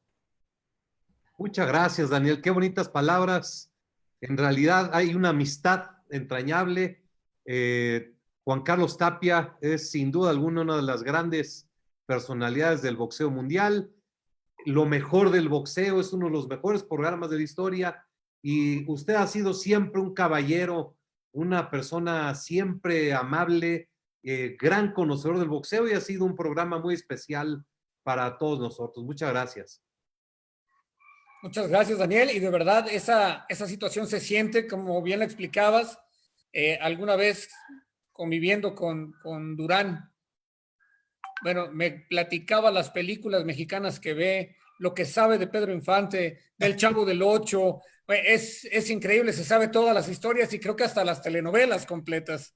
Muchas gracias, Daniel. Qué bonitas palabras. En realidad hay una amistad entrañable. Juan Carlos Tapia es sin duda alguna una de las grandes personalidades del boxeo mundial. Lo mejor del boxeo, es uno de los mejores programas de la historia y usted ha sido siempre un caballero, una persona siempre amable, gran conocedor del boxeo y ha sido un programa muy especial para todos nosotros. Muchas gracias. Muchas gracias, Daniel. Y de verdad, esa situación se siente, como bien lo explicabas, alguna vez conviviendo con Durán. Bueno, me platicaba las películas mexicanas que ve, lo que sabe de Pedro Infante, del Chavo del Ocho. Es increíble, se sabe todas las historias y creo que hasta las telenovelas completas.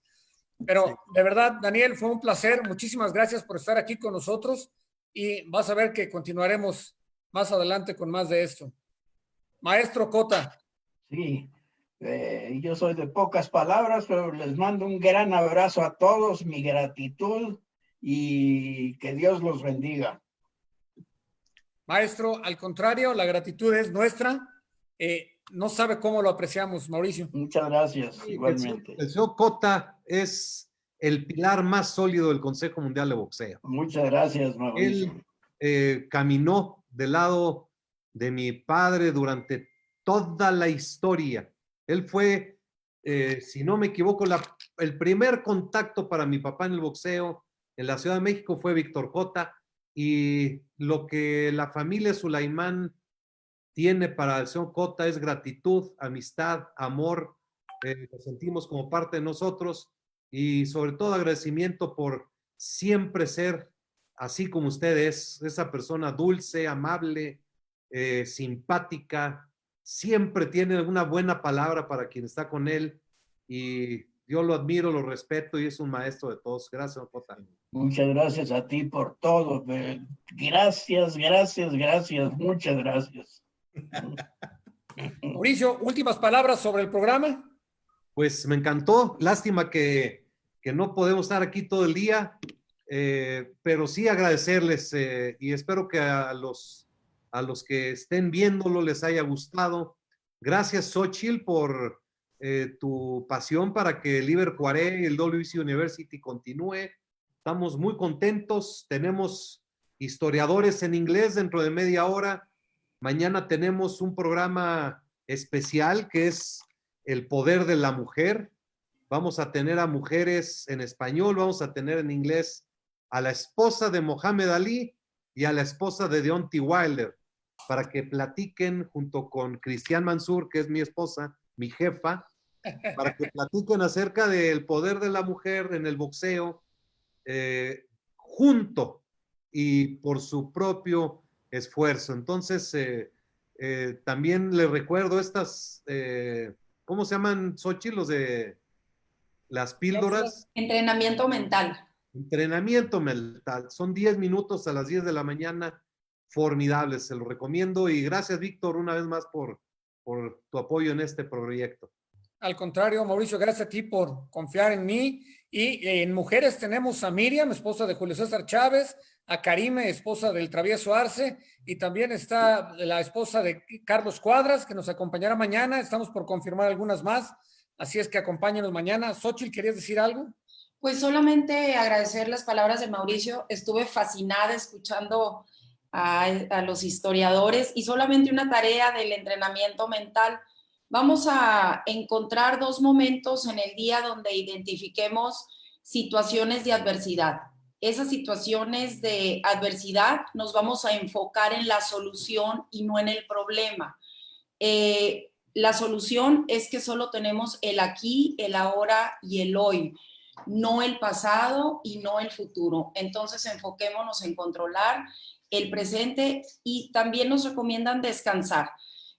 Pero de verdad, Daniel, fue un placer. Muchísimas gracias por estar aquí con nosotros y vas a ver que continuaremos más adelante con más de esto. Maestro Cota. Sí, yo soy de pocas palabras, pero les mando un gran abrazo a todos, mi gratitud y que Dios los bendiga. Maestro, al contrario, la gratitud es nuestra. No sabe cómo lo apreciamos, Mauricio. Muchas gracias, igualmente. El señor Cota es el pilar más sólido del Consejo Mundial de Boxeo. Muchas gracias, Mauricio. Él caminó del lado de mi padre durante toda la historia. Él fue, si no me equivoco, el primer contacto para mi papá en el boxeo en la Ciudad de México fue Víctor Cota, y lo que la familia Sulaimán tiene para el señor Cota es gratitud, amistad, amor, lo sentimos como parte de nosotros y sobre todo agradecimiento por siempre ser así como usted es, esa persona dulce, amable, simpática, siempre tiene una buena palabra para quien está con él y yo lo admiro, lo respeto y es un maestro de todos. Gracias, Cota. Muchas gracias a ti por todo. Gracias, gracias, gracias, muchas gracias. Mauricio, últimas palabras sobre el programa. Pues me encantó, lástima que no podemos estar aquí todo el día, pero sí agradecerles y espero que a los que estén viéndolo les haya gustado. Gracias, Xochitl, por tu pasión para que el Iber Juaré y el WBC University continúe. Estamos muy contentos, tenemos historiadores en inglés dentro de media hora. Mañana tenemos un programa especial que es el poder de la mujer. Vamos a tener a mujeres en español, vamos a tener en inglés a la esposa de Mohamed Ali y a la esposa de Deontay Wilder para que platiquen junto con Cristian Mansur, que es mi esposa, mi jefa, para que platiquen acerca del poder de la mujer en el boxeo, junto y por su propio esfuerzo. Entonces, también les recuerdo estas, ¿cómo se llaman, Xochitl? Los de las píldoras. Entrenamiento mental. Entrenamiento mental. Son 10 minutos a las 10 de la mañana. Formidables, se lo recomiendo. Y gracias, Víctor, una vez más por tu apoyo en este proyecto. Al contrario, Mauricio, gracias a ti por confiar en mí. Y en mujeres tenemos a Miriam, esposa de Julio César Chávez, a Karime, esposa del Travieso Arce, y también está la esposa de Carlos Cuadras, que nos acompañará mañana. Estamos por confirmar algunas más, así es que acompáñenos mañana. Xochitl, ¿querías decir algo? Pues solamente agradecer las palabras de Mauricio. Estuve fascinada escuchando a los historiadores y solamente una tarea del entrenamiento mental. Vamos a encontrar 2 momentos en el día donde identifiquemos situaciones de adversidad. Esas situaciones de adversidad nos vamos a enfocar en la solución y no en el problema. La solución es que solo tenemos el aquí, el ahora y el hoy, no el pasado y no el futuro. Entonces enfoquémonos en controlar el presente y también nos recomiendan descansar.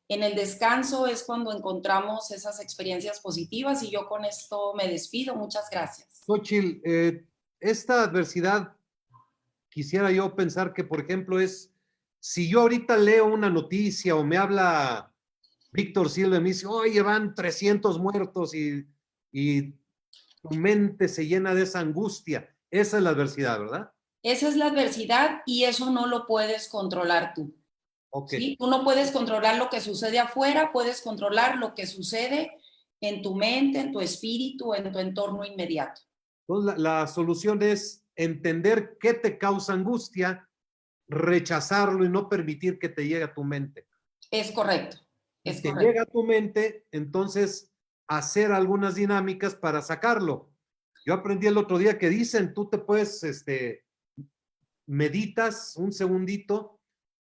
En el descanso es cuando encontramos esas experiencias positivas y yo con esto me despido. Muchas gracias. Xochitl, esta adversidad quisiera yo pensar que, por ejemplo, es si yo ahorita leo una noticia o me habla Víctor Silva y me dice, oye, van 300 muertos y tu mente se llena de esa angustia. Esa es la adversidad, ¿verdad? Esa es la adversidad y eso no lo puedes controlar tú. Ok. ¿Sí? Tú no puedes controlar lo que sucede afuera, puedes controlar lo que sucede en tu mente, en tu espíritu, en tu entorno inmediato. Entonces, la solución es entender qué te causa angustia, rechazarlo y no permitir que te llegue a tu mente. Es correcto. Y Es que correcto. llega a tu mente, entonces hacer algunas dinámicas para sacarlo. Yo aprendí el otro día que dicen, tú te puedes, meditas un segundito,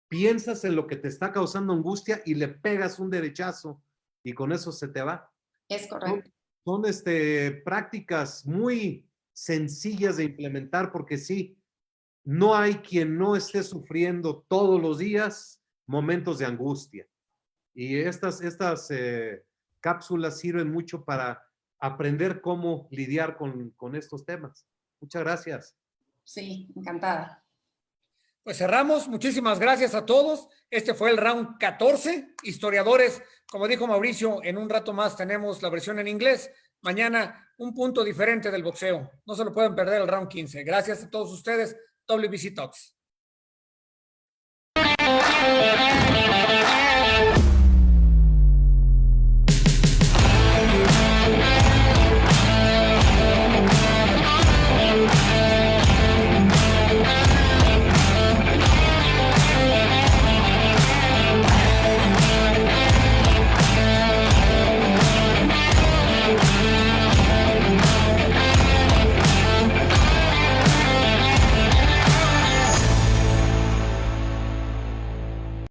piensas en lo que te está causando angustia y le pegas un derechazo y con eso se te va. Es correcto. Son prácticas muy sencillas de implementar porque sí, no hay quien no esté sufriendo todos los días momentos de angustia. Y estas cápsulas sirven mucho para aprender cómo lidiar con estos temas. Muchas gracias. Sí, encantada. Pues cerramos. Muchísimas gracias a todos. Este fue el round 14. Historiadores, como dijo Mauricio, en un rato más tenemos la versión en inglés. Mañana un punto diferente del boxeo. No se lo pueden perder el round 15. Gracias a todos ustedes. WBC Talks.